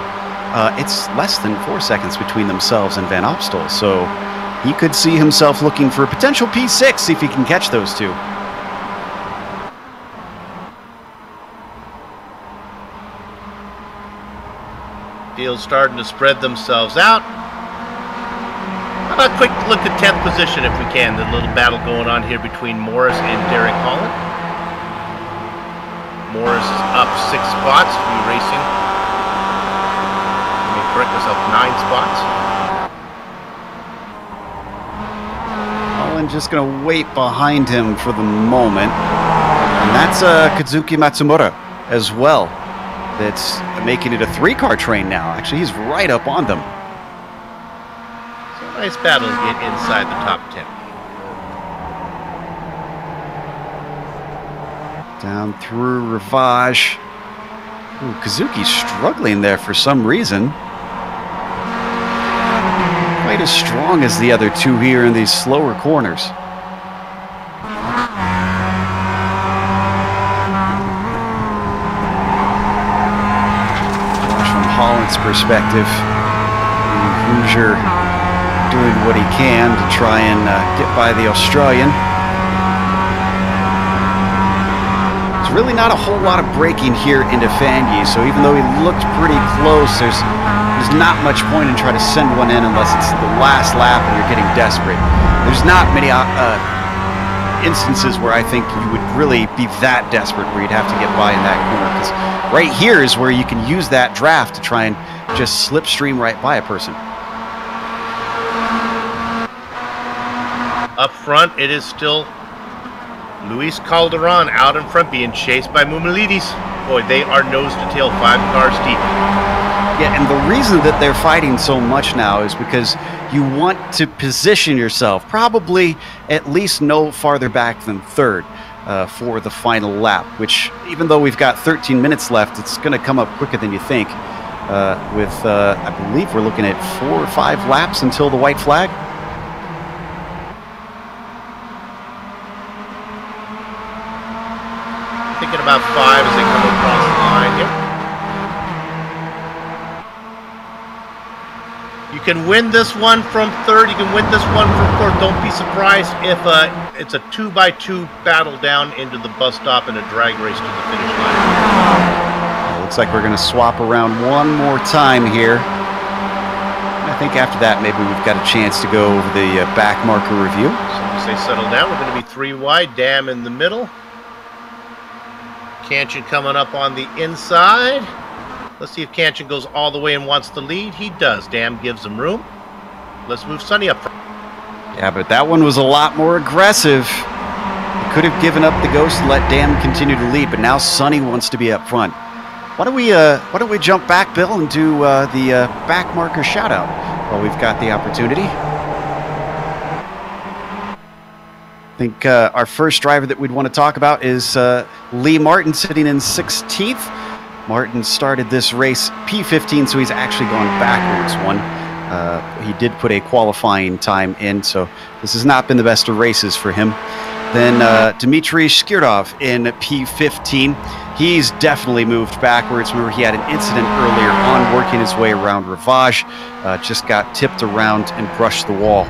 it's less than 4 seconds between themselves and Van Opstal. So he could see himself looking for a potential P6, see if he can catch those two. Fields starting to spread themselves out. How about a quick look at 10th position if we can. The little battle going on here between Morris and Derek Holland. Morris is up 6 spots to be racing. Let me correct myself, 9 spots. Holland just going to wait behind him for the moment. And that's Kazuki Matsumura as well. That's making it a 3-car train now. Actually, he's right up on them. So a nice battle to get inside the top 10. Down through Rivage. Ooh, Kazuki's struggling there for some reason. Quite as strong as the other two here in these slower corners. From Holland's perspective, Hoosier doing what he can to try and get by the Australian. Really not a whole lot of braking here into Fagny, so even though he looked pretty close, there's not much point in trying to send one in unless it's the last lap and you're getting desperate. There's not many instances where I think you would really be that desperate where you'd have to get by in that corner, because right here is where you can use that draft to try and just slipstream right by a person. Up front, it is still Luis Calderon out in front being chased by Mumilidis. Boy, they are nose to tail 5 cars deep. Yeah, and the reason that they're fighting so much now is because you want to position yourself probably at least no farther back than 3rd. for the final lap, which, even though we've got 13 minutes left, it's going to come up quicker than you think. I believe we're looking at 4 or 5 laps until the white flag. Thinking about 5 as they come across the line here. You can win this one from third. You can win this one from fourth. Don't be surprised if it's a 2x2 battle down into the bus stop and a drag race to the finish line. Looks like we're going to swap around one more time here. I think after that, maybe we've got a chance to go over the back marker review. So as they settle down, we're going to be 3 wide, Dam in the middle. Kanchan coming up on the inside. Let's see if Kanchan goes all the way and wants the lead. He does. Dam gives him room. Let's move Sonny up front. Yeah, but that one was a lot more aggressive. He could have given up the ghost and let Dam continue to lead, but now Sonny wants to be up front. Why don't we jump back, Bill, and do the back marker shout out while we've got the opportunity? I think our first driver that we'd want to talk about is Lee Martin, sitting in 16th. Martin started this race P15, so he's actually gone backwards one. He did put a qualifying time in, so this has not been the best of races for him. Then Dmitry Skirdov in P15. He's definitely moved backwards. Remember, he had an incident earlier on working his way around Rivage. Just got tipped around and brushed the wall.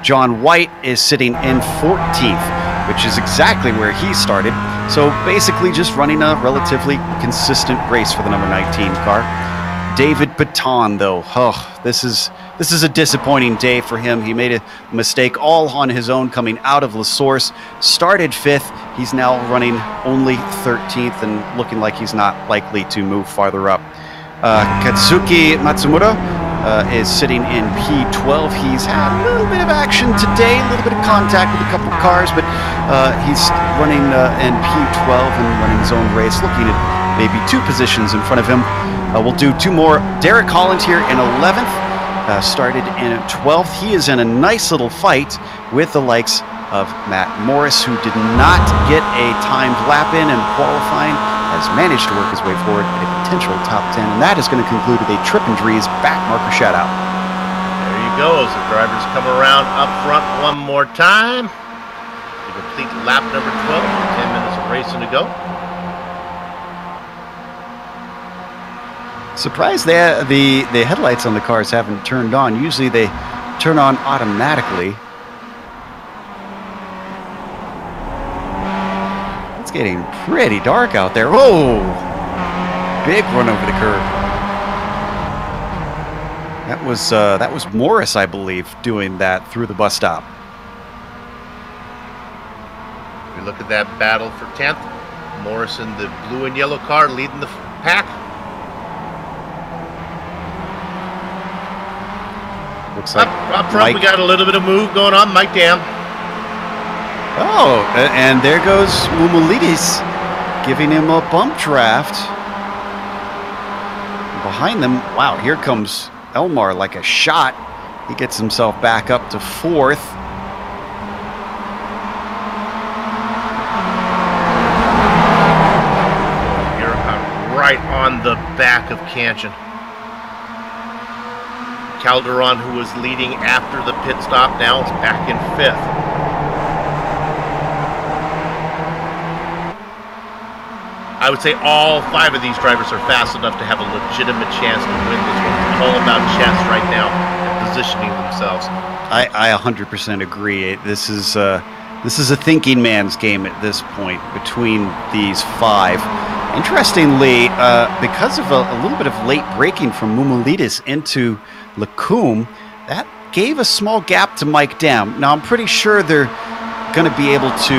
John White is sitting in 14th, which is exactly where he started. So basically just running a relatively consistent race for the number 19 car. David Baton, though, this is a disappointing day for him. He made a mistake all on his own coming out of La Source. Started 5th. He's now running only 13th and looking like he's not likely to move farther up. Katsuki Matsumura is sitting in P12. He's had a little bit of action today, a little bit of contact with a couple of cars, but he's running in P12 and running his own race, looking at maybe 2 positions in front of him. We'll do 2 more. Derek Holland here in 11th, started in 12th. He is in a nice little fight with the likes of Matt Morris, who did not get a timed lap in and qualifying, has managed to work his way forward at a potential top 10, and that is going to conclude with a Trip and Drees back marker shout out. There you go, as the drivers come around up front one more time to complete lap number 12. 10 minutes of racing to go. Surprised the headlights on the cars haven't turned on. Usually they turn on automatically. It's getting pretty dark out there. Whoa! Big run over the curb. That was Morris, I believe, doing that through the bus stop. We look at that battle for 10th. Morris in the blue and yellow car leading the pack. Looks like up front, we got a little bit of move going on. Mike Dam. Oh, and there goes Mumulidis, giving him a bump draft. Behind them, wow, here comes Elmar like a shot. He gets himself back up to 4th. You're right on the back of Kanchan. Calderon, who was leading after the pit stop, now is back in 5th. I would say all 5 of these drivers are fast enough to have a legitimate chance to win this one. It's all about chess right now and positioning themselves. I 100% agree. This is a thinking man's game at this point between these 5. Interestingly, because of a little bit of late braking from Mumulidis into Lacombe, that gave a small gap to Mike Dam. Now, I'm pretty sure they're going to be able to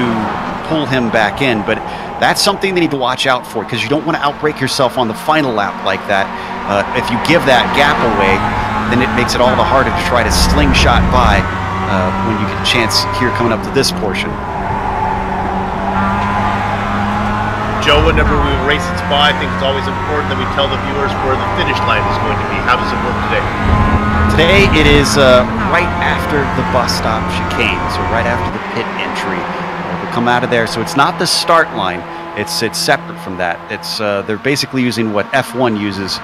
pull him back in, but that's something they need to watch out for, because you don't want to outbrake yourself on the final lap like that. If you give that gap away, then it makes it all the harder to try to slingshot by when you get a chance here coming up to this portion. Joe, whenever we race at Spa, I think it's always important that we tell the viewers where the finish line is going to be. How does it work today? Today it is right after the bus stop chicane, so right after the pit entry. The come out of there. So it's not the start line. It's separate from that. It's they're basically using what F1 uses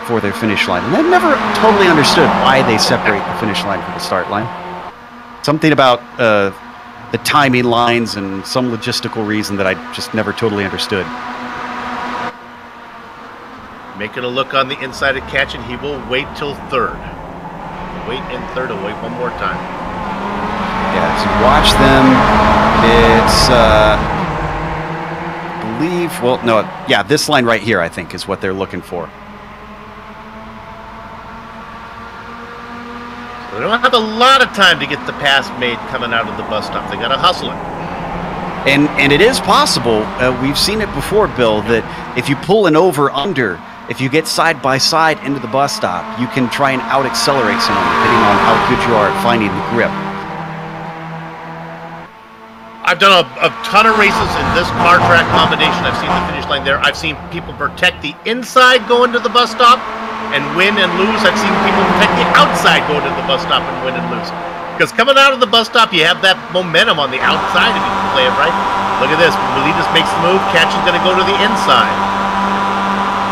for their finish line. And I've never totally understood why they separate the finish line from the start line. Something about the timing lines and some logistical reason that I just never totally understood. Making a look on the inside of Catch, and he will wait till third. Wait in third, and wait one more time. Yeah, so watch them. It's, I believe, well, no, yeah, this line right here, I think, is what they're looking for. So they don't have a lot of time to get the pass made coming out of the bus stop. They got to hustle it. And it is possible, we've seen it before, Bill, that if you pull an over-under, if you get side by side into the bus stop, you can try and out-accelerate someone depending on how good you are at finding the grip. I've done a ton of races in this car track combination. I've seen the finish line there. I've seen people protect the inside going to the bus stop and win and lose. I've seen people protect the outside going to the bus stop and win and lose. Because coming out of the bus stop, you have that momentum on the outside if you can play it right. Look at this. Mellitus makes the move. Catch is going to go to the inside.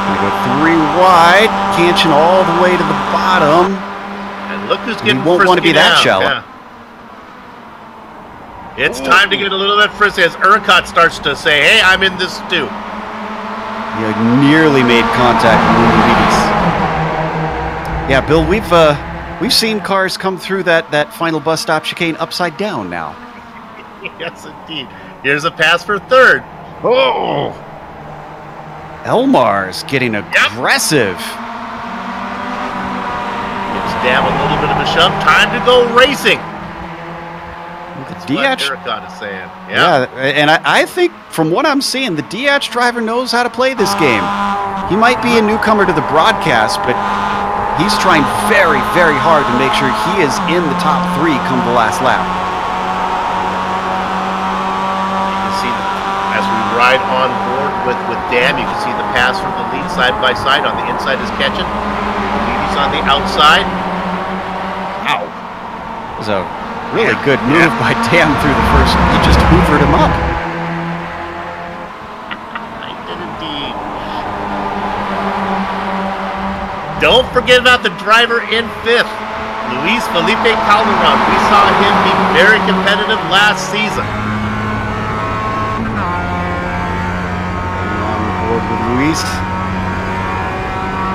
Gonna go 3 wide, canching all the way to the bottom. And look who's getting frisky. You won't want to be that now. shallow. Yeah. It's time to get a little bit frisky as Urquhart starts to say, hey, I'm in this too. You nearly made contact with Mellitus. Yeah, Bill, we've seen cars come through that final bus stop chicane upside down now. Yes, indeed. Here's a pass for third. Oh! Elmar's getting aggressive. Gives Dam a little bit of a shove. Time to go racing. The DH, Urquhart is saying. Yeah, and I think from what I'm seeing, the DH driver knows how to play this game. He might be a newcomer to the broadcast, but he's trying very, very hard to make sure he is in the top 3 come the last lap. You can see as we ride on board with Dam, you can see the pass from the lead side by side. On the inside is Ketchen. He's on the outside. Wow. It was a really good move by Dam through the first. He just hoovered him up. I did indeed. Don't forget about the driver in 5th, Luis Felipe Calderon. We saw him be very competitive last season. Luis.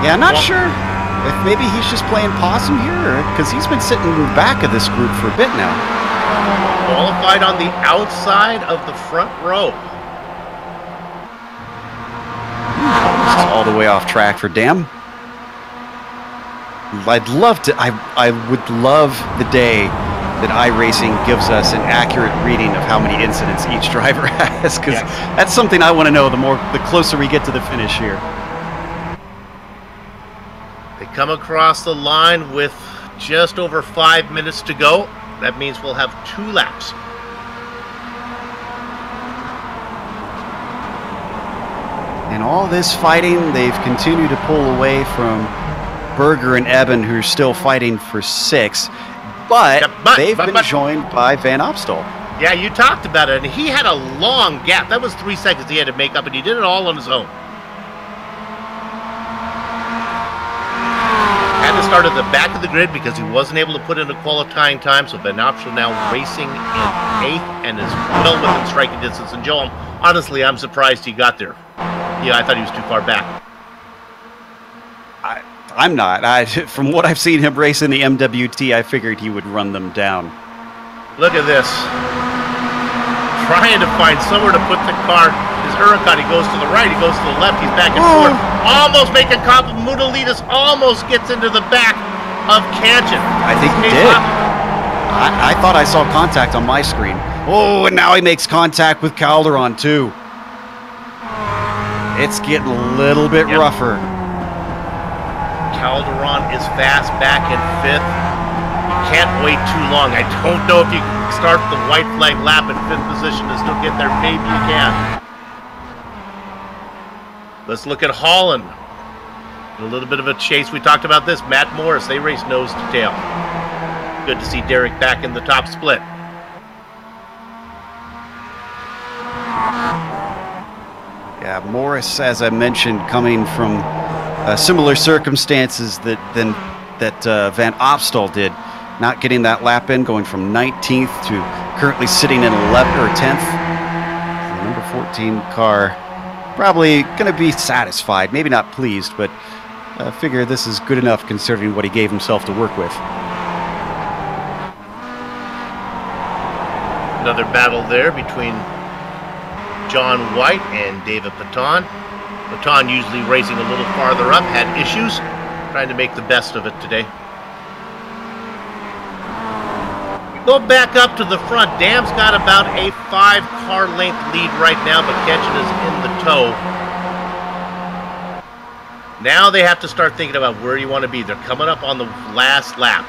Yeah, not sure if maybe he's just playing possum here, because he's been sitting in the back of this group for a bit now. Qualified on the outside of the front row. All the way off track for Dam. I'd love to. I would love the day that iRacing gives us an accurate reading of how many incidents each driver has, because that's something I want to know the closer we get to the finish here. They come across the line with just over 5 minutes to go. That means we'll have 2 laps. And all this fighting, they've continued to pull away from Berger and Eben, who are still fighting for 6. But they've been joined by Van Opstal. Yeah, you talked about it, and he had a long gap. That was 3 seconds he had to make up, and he did it all on his own. Had to start at the back of the grid because he wasn't able to put in a qualifying time, so Van Opstal now racing in 8th and is well within striking distance. And Joe, honestly, I'm surprised he got there. Yeah, I thought he was too far back. I'm not. From what I've seen him race in the MWT, I figured he would run them down. Look at this. Trying to find somewhere to put the car. His Urquhart, he goes to the right, he goes to the left, he's back and forth. Almost making contact. Moudalides almost gets into the back of Kanchan. I think he did. I thought I saw contact on my screen. Oh, and now he makes contact with Calderon, too. It's getting a little bit rougher. Calderon is fast back in 5th. You can't wait too long. I don't know if you can start the white flag lap in 5th position and still get there. Maybe you can. Let's look at Holland. A little bit of a chase. We talked about this. Matt Morris, they race nose to tail. Good to see Derek back in the top split. Yeah, Morris, as I mentioned, coming from similar circumstances that Van Opstal did, not getting that lap in, going from 19th to currently sitting in 11th or 10th. The number 14 car probably going to be satisfied, maybe not pleased, but I figure this is good enough considering what he gave himself to work with. Another battle there between John White and David Paton. Paton usually racing a little farther up, had issues, trying to make the best of it today. We go back up to the front. Dam's got about a 5-car length lead right now, but Ketchen is in the tow. Now they have to start thinking about where you want to be. They're coming up on the last lap.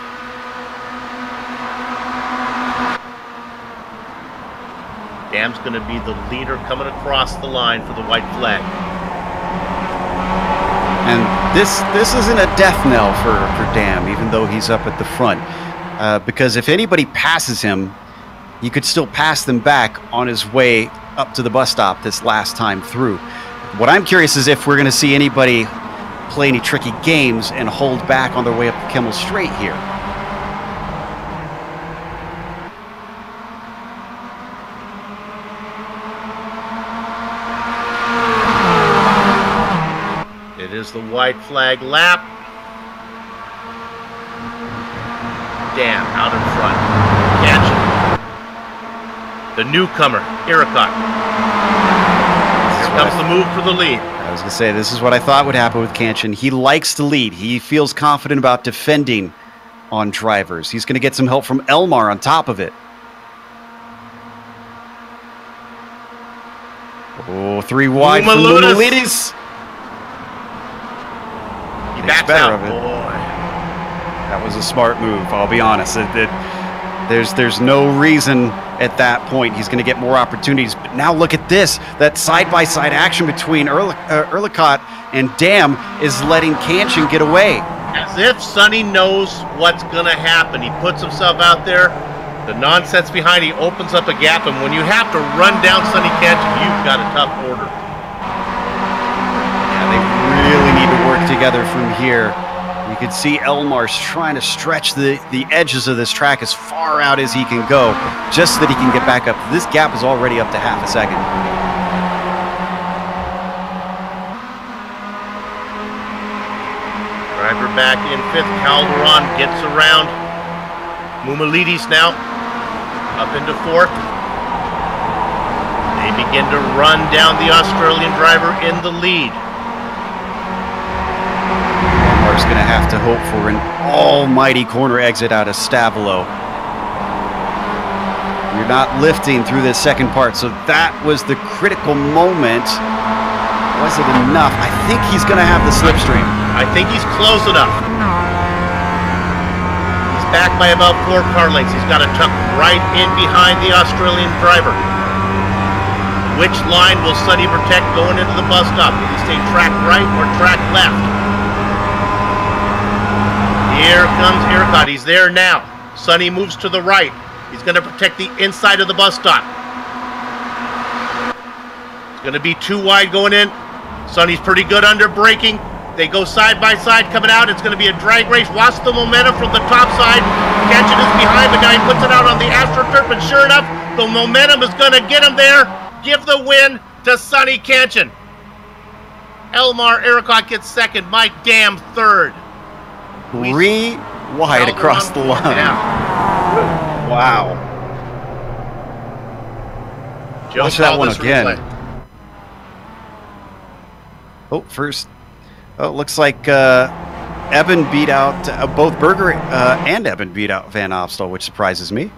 Dam's going to be the leader coming across the line for the white flag. And this isn't a death knell for Dam, even though he's up at the front. Because if anybody passes him, you could still pass them back on his way up to the bus stop this last time through. What I'm curious is if we're going to see anybody play any tricky games and hold back on their way up the Kimmel Straight here. It is the white flag lap. Dam out in front. Catch it. The newcomer, Ericott. Here comes the move for the lead. I was going to say, this is what I thought would happen with Kanchan. He likes to lead. He feels confident about defending on drivers. He's going to get some help from Elmar on top of it. Oh, 3 wide for Lumalides. He backs out. Of it. Boy. That was a smart move, I'll be honest. There's no reason at that point he's going to get more opportunities. But now look at this. That side-by-side action between Erlicott and Dam is letting Kanchan get away. As if Sonny knows what's going to happen. He puts himself out there. The nonsense behind, he opens up a gap. And when you have to run down Sonny Kanchan, you've got a tough order. Yeah, they really need to work together from here. You can see Elmar's trying to stretch the edges of this track as far out as he can go, just so that he can get back up. This gap is already up to half a second. Driver back in 5th. Calderon gets around. Mumalides now up into 4th. They begin to run down the Australian driver in the lead. Is going to have to hope for an almighty corner exit out of Stavelo. You're not lifting through this second part, so that was the critical moment. Was it enough? I think he's going to have the slipstream. I think he's close enough. He's back by about 4 car lengths. He's got to tuck right in behind the Australian driver. Which line will Sonny protect going into the bus stop? Will he stay track right or track left? Here comes Ericott. He's there now. Sonny moves to the right. He's going to protect the inside of the bus stop. It's going to be too wide going in. Sonny's pretty good under braking. They go side by side coming out. It's going to be a drag race. Watch the momentum from the top side. Kanchan is behind the guy. Puts it out on the AstroTurf, and sure enough, the momentum is going to get him there. Give the win to Sonny Kanchan. Elmar Ericott gets 2nd. Mike Dam 3rd. 3 wide across the line. Yeah. Wow. Watch that one again. Replay. Oh, first. Oh, it looks like Eben beat out both Berger and Eben beat out Van Opstal, which surprises me.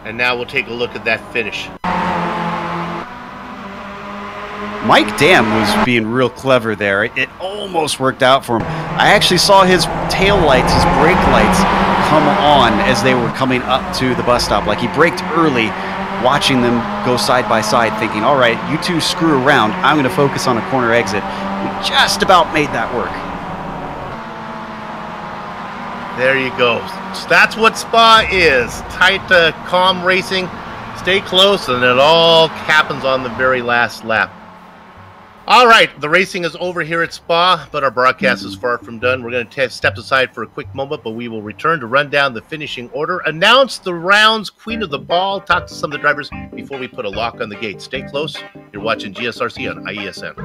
And now we'll take a look at that finish. Mike Dam was being real clever there. It almost worked out for him. I actually saw his tail lights, his brake lights, come on as they were coming up to the bus stop. Like he braked early, watching them go side by side, thinking, all right, you two screw around. I'm going to focus on a corner exit. We just about made that work. There you go. That's what Spa is. Tight, calm racing. Stay close, and it all happens on the very last lap. All right, the racing is over here at Spa, but our broadcast is far from done. We're going to step aside for a quick moment, but we will return to run down the finishing order, announce the round's Queen of the Ball, talk to some of the drivers before we put a lock on the gate. Stay close. You're watching GSRC on IESN.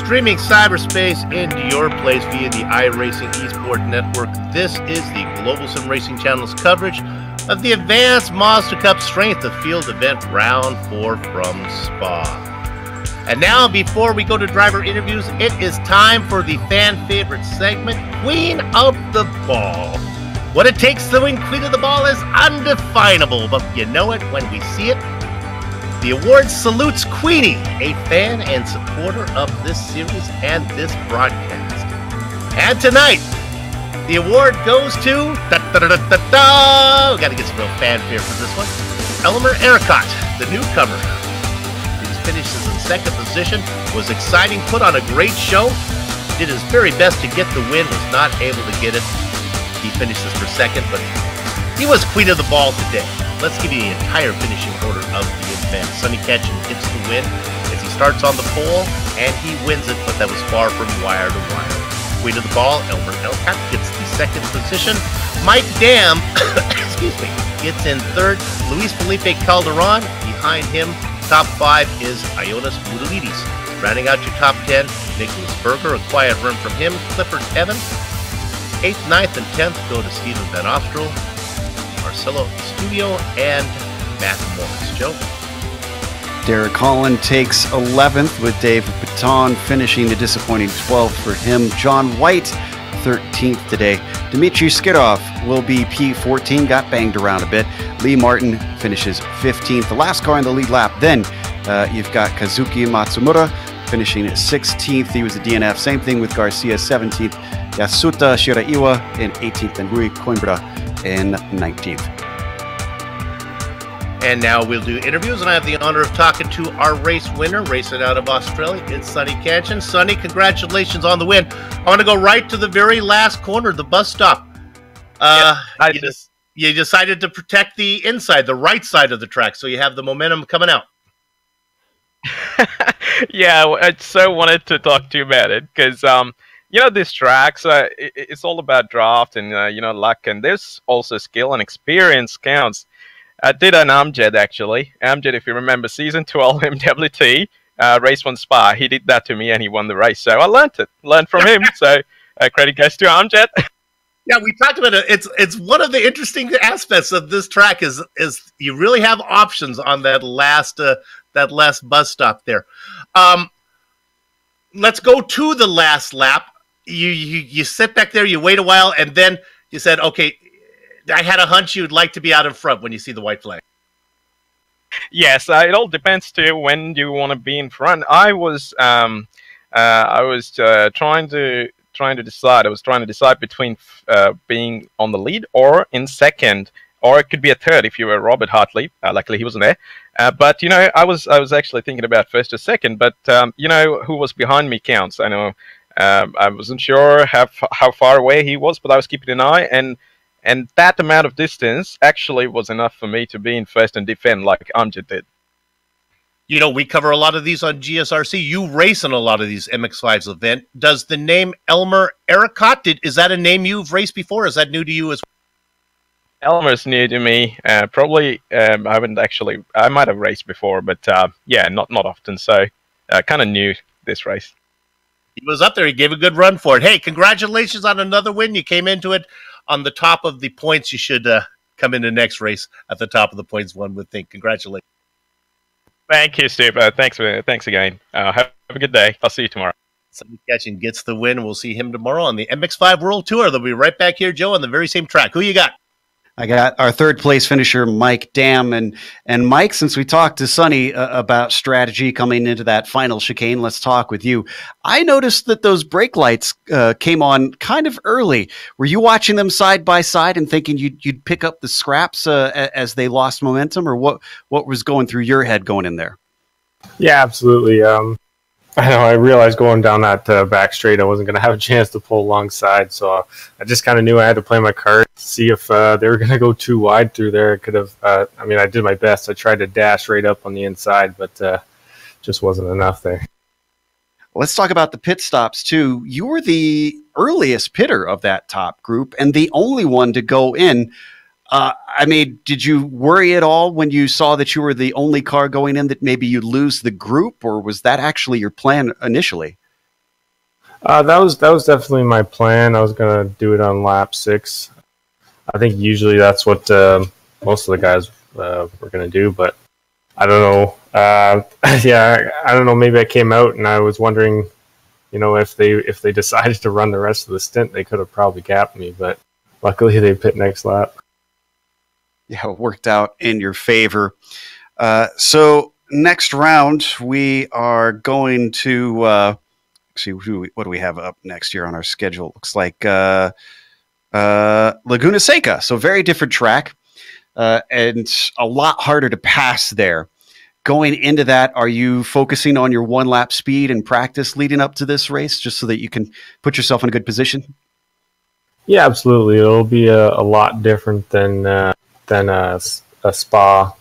Streaming cyberspace into your place via the iRacing eSport Network. This is the Global Sim Racing Channel's coverage of the Advanced Mazda Cup Strength of Field event Round 4 from Spa. And now, before we go to driver interviews, it is time for the fan favorite segment, Queen of the Ball. What it takes to win Queen of the Ball is undefinable, but you know it when we see it. The award salutes Queenie, a fan and supporter of this series and this broadcast. And tonight, the award goes to, we gotta get some real fanfare for this one, Elmer Ericott, the newcomer. He finishes in second position, was exciting, put on a great show, did his very best to get the win, was not able to get it. He finishes for second, but he was Queen of the Ball today. Let's give you the entire finishing order of the event. Sonny Ketchum gets the win as he starts on the pole, and he wins it, but that was far from wire to wire. Queen of the Ball, Elmer Elcott gets the second position. Mike Dam, excuse me, gets in third. Luis Felipe Calderon, behind him, top 5 is Ionas Boudalidis. Rounding out your top 10, Nicholas Berger, a quiet run from him. Clifford Evans, 8th, 9th, and 10th go to Stephen Van Ostrel, Marcelo Studio, and Matt Morris. Joe? Derek Holland takes 11th with Dave Baton finishing a disappointing 12th for him. John White, 13th today. Dmitry Skidov will be P14, got banged around a bit. Lee Martin finishes 15th, the last car in the lead lap. Then you've got Kazuki Matsumura finishing 16th. He was a DNF. Same thing with Garcia, 17th. Yasuta Shiraiwa in 18th, and Rui Coimbra in 19th. And now we'll do interviews, and I have the honor of talking to our race winner, racing out of Australia. It's Sonny Canchin. Sonny, congratulations on the win. I want to go right to the very last corner, the bus stop. You decided to protect the inside, the right side of the track, so you have the momentum coming out. Yeah, I so wanted to talk to you about it because, these tracks, it's all about draft and, luck, and there's also skill and experience counts. I did an Amjad, actually. Amjad, if you remember, season 12 MWT, race 1 Spa. He did that to me, and he won the race. So I learned from him. So credit goes to Amjad. Yeah, we talked about it. It's one of the interesting aspects of this track is you really have options on that last bus stop there. Let's go to the last lap. You sit back there, you wait a while, and then you said, okay, I had a hunch you'd like to be out in front when you see the white flag. Yes, it all depends too when you want to be in front. I was trying to decide. I was trying to decide between being on the lead or in second, or it could be a third if you were Robert Hartley. Luckily, he wasn't there. But I was actually thinking about first or second. But who was behind me counts. I know. I wasn't sure how far away he was, but I was keeping an eye, and that amount of distance actually was enough for me to be in first and defend like Amjad did. We cover a lot of these on GSRC. You race in a lot of these MX-5's event. Does the name Elmer Ericott, is that a name you've raced before? Is that new to you as well? Elmer's new to me. Probably I might have raced before, but not often. So kind of new this race. He was up there. He gave a good run for it. Hey, congratulations on another win. You came into it on the top of the points. You should come into next race at the top of the points, one would think. Congratulations. Thank you, Steve. Thanks again. Have a good day. I'll see you tomorrow. Sonny Canchin gets the win. We'll see him tomorrow on the MX-5 World Tour. They'll be right back here, Joe, on the very same track. Who you got? I got our third place finisher, Mike Dam. And Mike, since we talked to Sonny about strategy coming into that final chicane, let's talk with you. I noticed that those brake lights came on kind of early. Were you watching them side by side and thinking you'd pick up the scraps as they lost momentum, or what was going through your head going in there? Yeah, absolutely. I realized going down that back straight, I wasn't going to have a chance to pull alongside, so I just kind of knew I had to play my card, see if they were going to go too wide through there. I could have, I did my best. I tried to dash right up on the inside, but just wasn't enough there. Let's talk about the pit stops, too. You were the earliest pitter of that top group and the only one to go in. Did you worry at all when you saw that you were the only car going in that maybe you'd lose the group, or was that actually your plan initially? That was definitely my plan. I was going to do it on lap 6. I think usually that's what most of the guys were going to do, but I don't know. I don't know. Maybe I came out and I was wondering, if they decided to run the rest of the stint, they could have probably gapped me, but luckily they pit next lap. Yeah, it worked out in your favor. So next round, we are going to see what do we have up next year on our schedule. Looks like Laguna Seca. So very different track and a lot harder to pass there. Going into that, are you focusing on your one lap speed and practice leading up to this race just so that you can put yourself in a good position? Yeah, absolutely. It'll be a lot different than a Spa,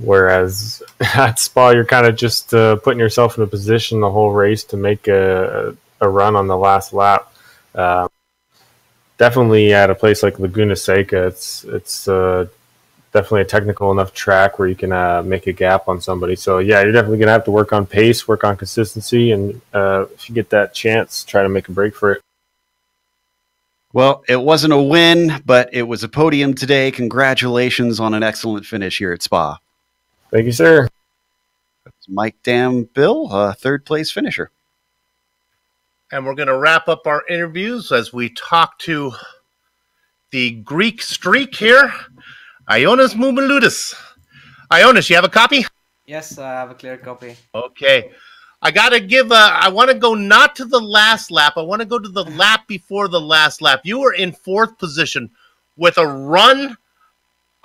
whereas at Spa you're kind of just putting yourself in a position the whole race to make a run on the last lap. Definitely at a place like Laguna Seca, it's definitely a technical enough track where you can make a gap on somebody. So yeah, you're definitely gonna have to work on pace, work on consistency, and if you get that chance, try to make a break for it. Well, it wasn't a win, but it was a podium today. Congratulations on an excellent finish here at Spa. Thank you, sir. That's Mike Dam Bill, third place finisher. And we're going to wrap up our interviews as we talk to the Greek streak here, Ioannis Moumoulidis. Ioannis, you have a copy? Yes, I have a clear copy. Okay. I got to give I want to go not to the last lap. I want to go to the lap before the last lap. You were in 4th position with a run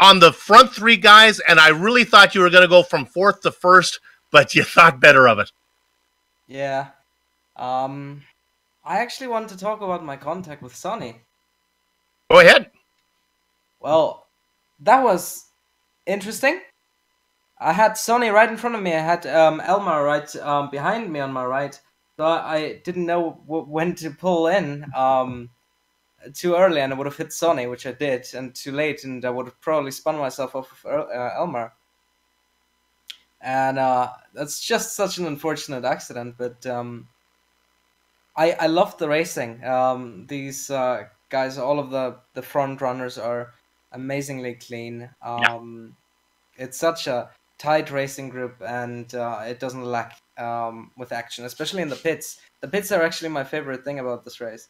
on the front three guys, and I really thought you were going to go from fourth to first, but you thought better of it. Yeah. I actually wanted to talk about my contact with Sonny. Go ahead. Well, that was interesting. I had Sonny right in front of me. I had Elmar right behind me on my right. So I didn't know when to pull in too early, and I would have hit Sonny, which I did, and too late, and I would have probably spun myself off of Elmar. And that's just such an unfortunate accident, but I love the racing. These guys, all of the front runners are amazingly clean. It's such a tight racing group, and it doesn't lack with action, especially in the pits. The pits are actually my favorite thing about this race.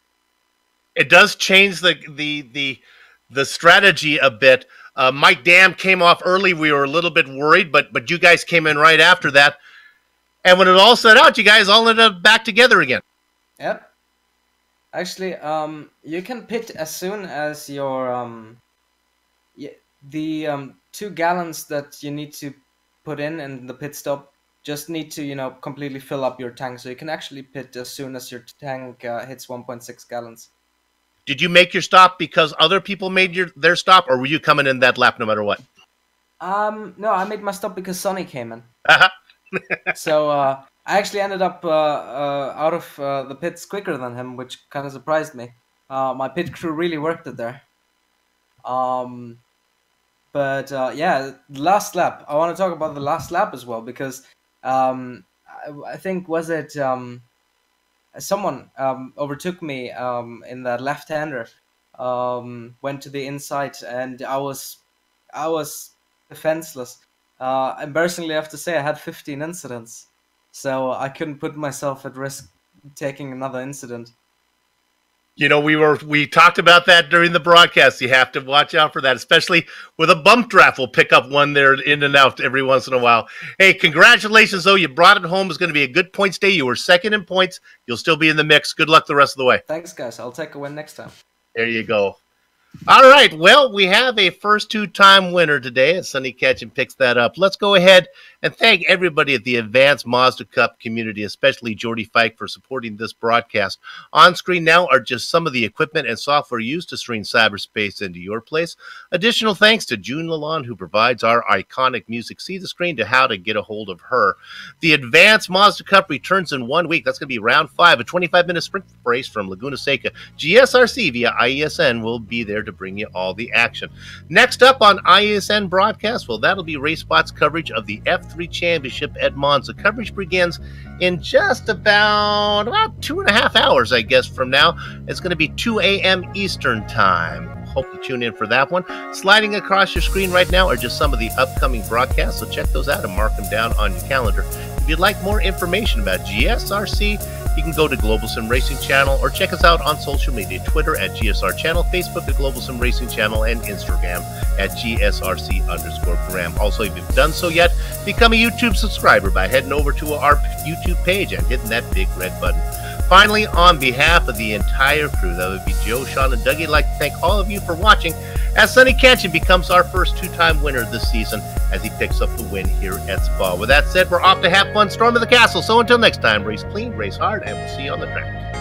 It does change the strategy a bit. Mike Dam came off early. We were a little bit worried, but you guys came in right after that. And when it all set out, you guys all ended up back together again. Yep. Actually, you can pit as soon as your the 2 gallons that you need to put in the pit stop just need to completely fill up your tank. So you can actually pit as soon as your tank hits 1.6 gallons. Did you make your stop because other people made their stop, or were you coming in that lap no matter what? No, I made my stop because Sonny came in. Uh-huh. So I actually ended up out of the pits quicker than him, which kind of surprised me. My pit crew really worked it there. But yeah, the last lap. I want to talk about the last lap as well, because I think, was it someone overtook me in that left-hander, went to the inside, and I was defenseless. Embarrassingly, I have to say, I had 15 incidents, so I couldn't put myself at risk taking another incident. We talked about that during the broadcast. You have to watch out for that, especially with a bump draft. We'll pick up one there in and out every once in a while. Hey, congratulations, though. You brought it home. It's going to be a good points day. You were second in points. You'll still be in the mix. Good luck the rest of the way. Thanks, guys. I'll take a win next time. There you go. All right. Well, we have a first 2-time winner today, and Sonny Ketchum picks that up. Let's go ahead and thank everybody at the Advanced Mazda Cup community, especially Jordy Fike, for supporting this broadcast. On screen now are just some of the equipment and software used to stream cyberspace into your place. Additional thanks to June Lalonde, who provides our iconic music. See the screen to how to get a hold of her. The Advanced Mazda Cup returns in 1 week. That's going to be round 5, a 25-minute sprint race from Laguna Seca. GSRC via IESN will be there to bring you all the action. Next up on IESN broadcast, well, that'll be RaceSpot's coverage of the F3 Championship at Monza. Coverage begins in just about 2.5 hours, I guess, from now. It's going to be 2 a.m. Eastern Time. Hope you tune in for that one. Sliding across your screen right now are just some of the upcoming broadcasts, so check those out and mark them down on your calendar. If you'd like more information about GSRC, you can go to Global Sim Racing Channel or check us out on social media, Twitter at GSR Channel, Facebook at Global Sim Racing Channel, and Instagram at GSRC_Graham. Also, if you've done so yet, become a YouTube subscriber by heading over to our YouTube page and hitting that big red button. Finally, on behalf of the entire crew, that would be Joe, Sean, and Dougie, I'd like to thank all of you for watching as Sonny Ketchum becomes our first 2-time winner this season as he picks up the win here at Spa. With that said, we're off to have fun, storm of the castle. So until next time, race clean, race hard, and we'll see you on the track.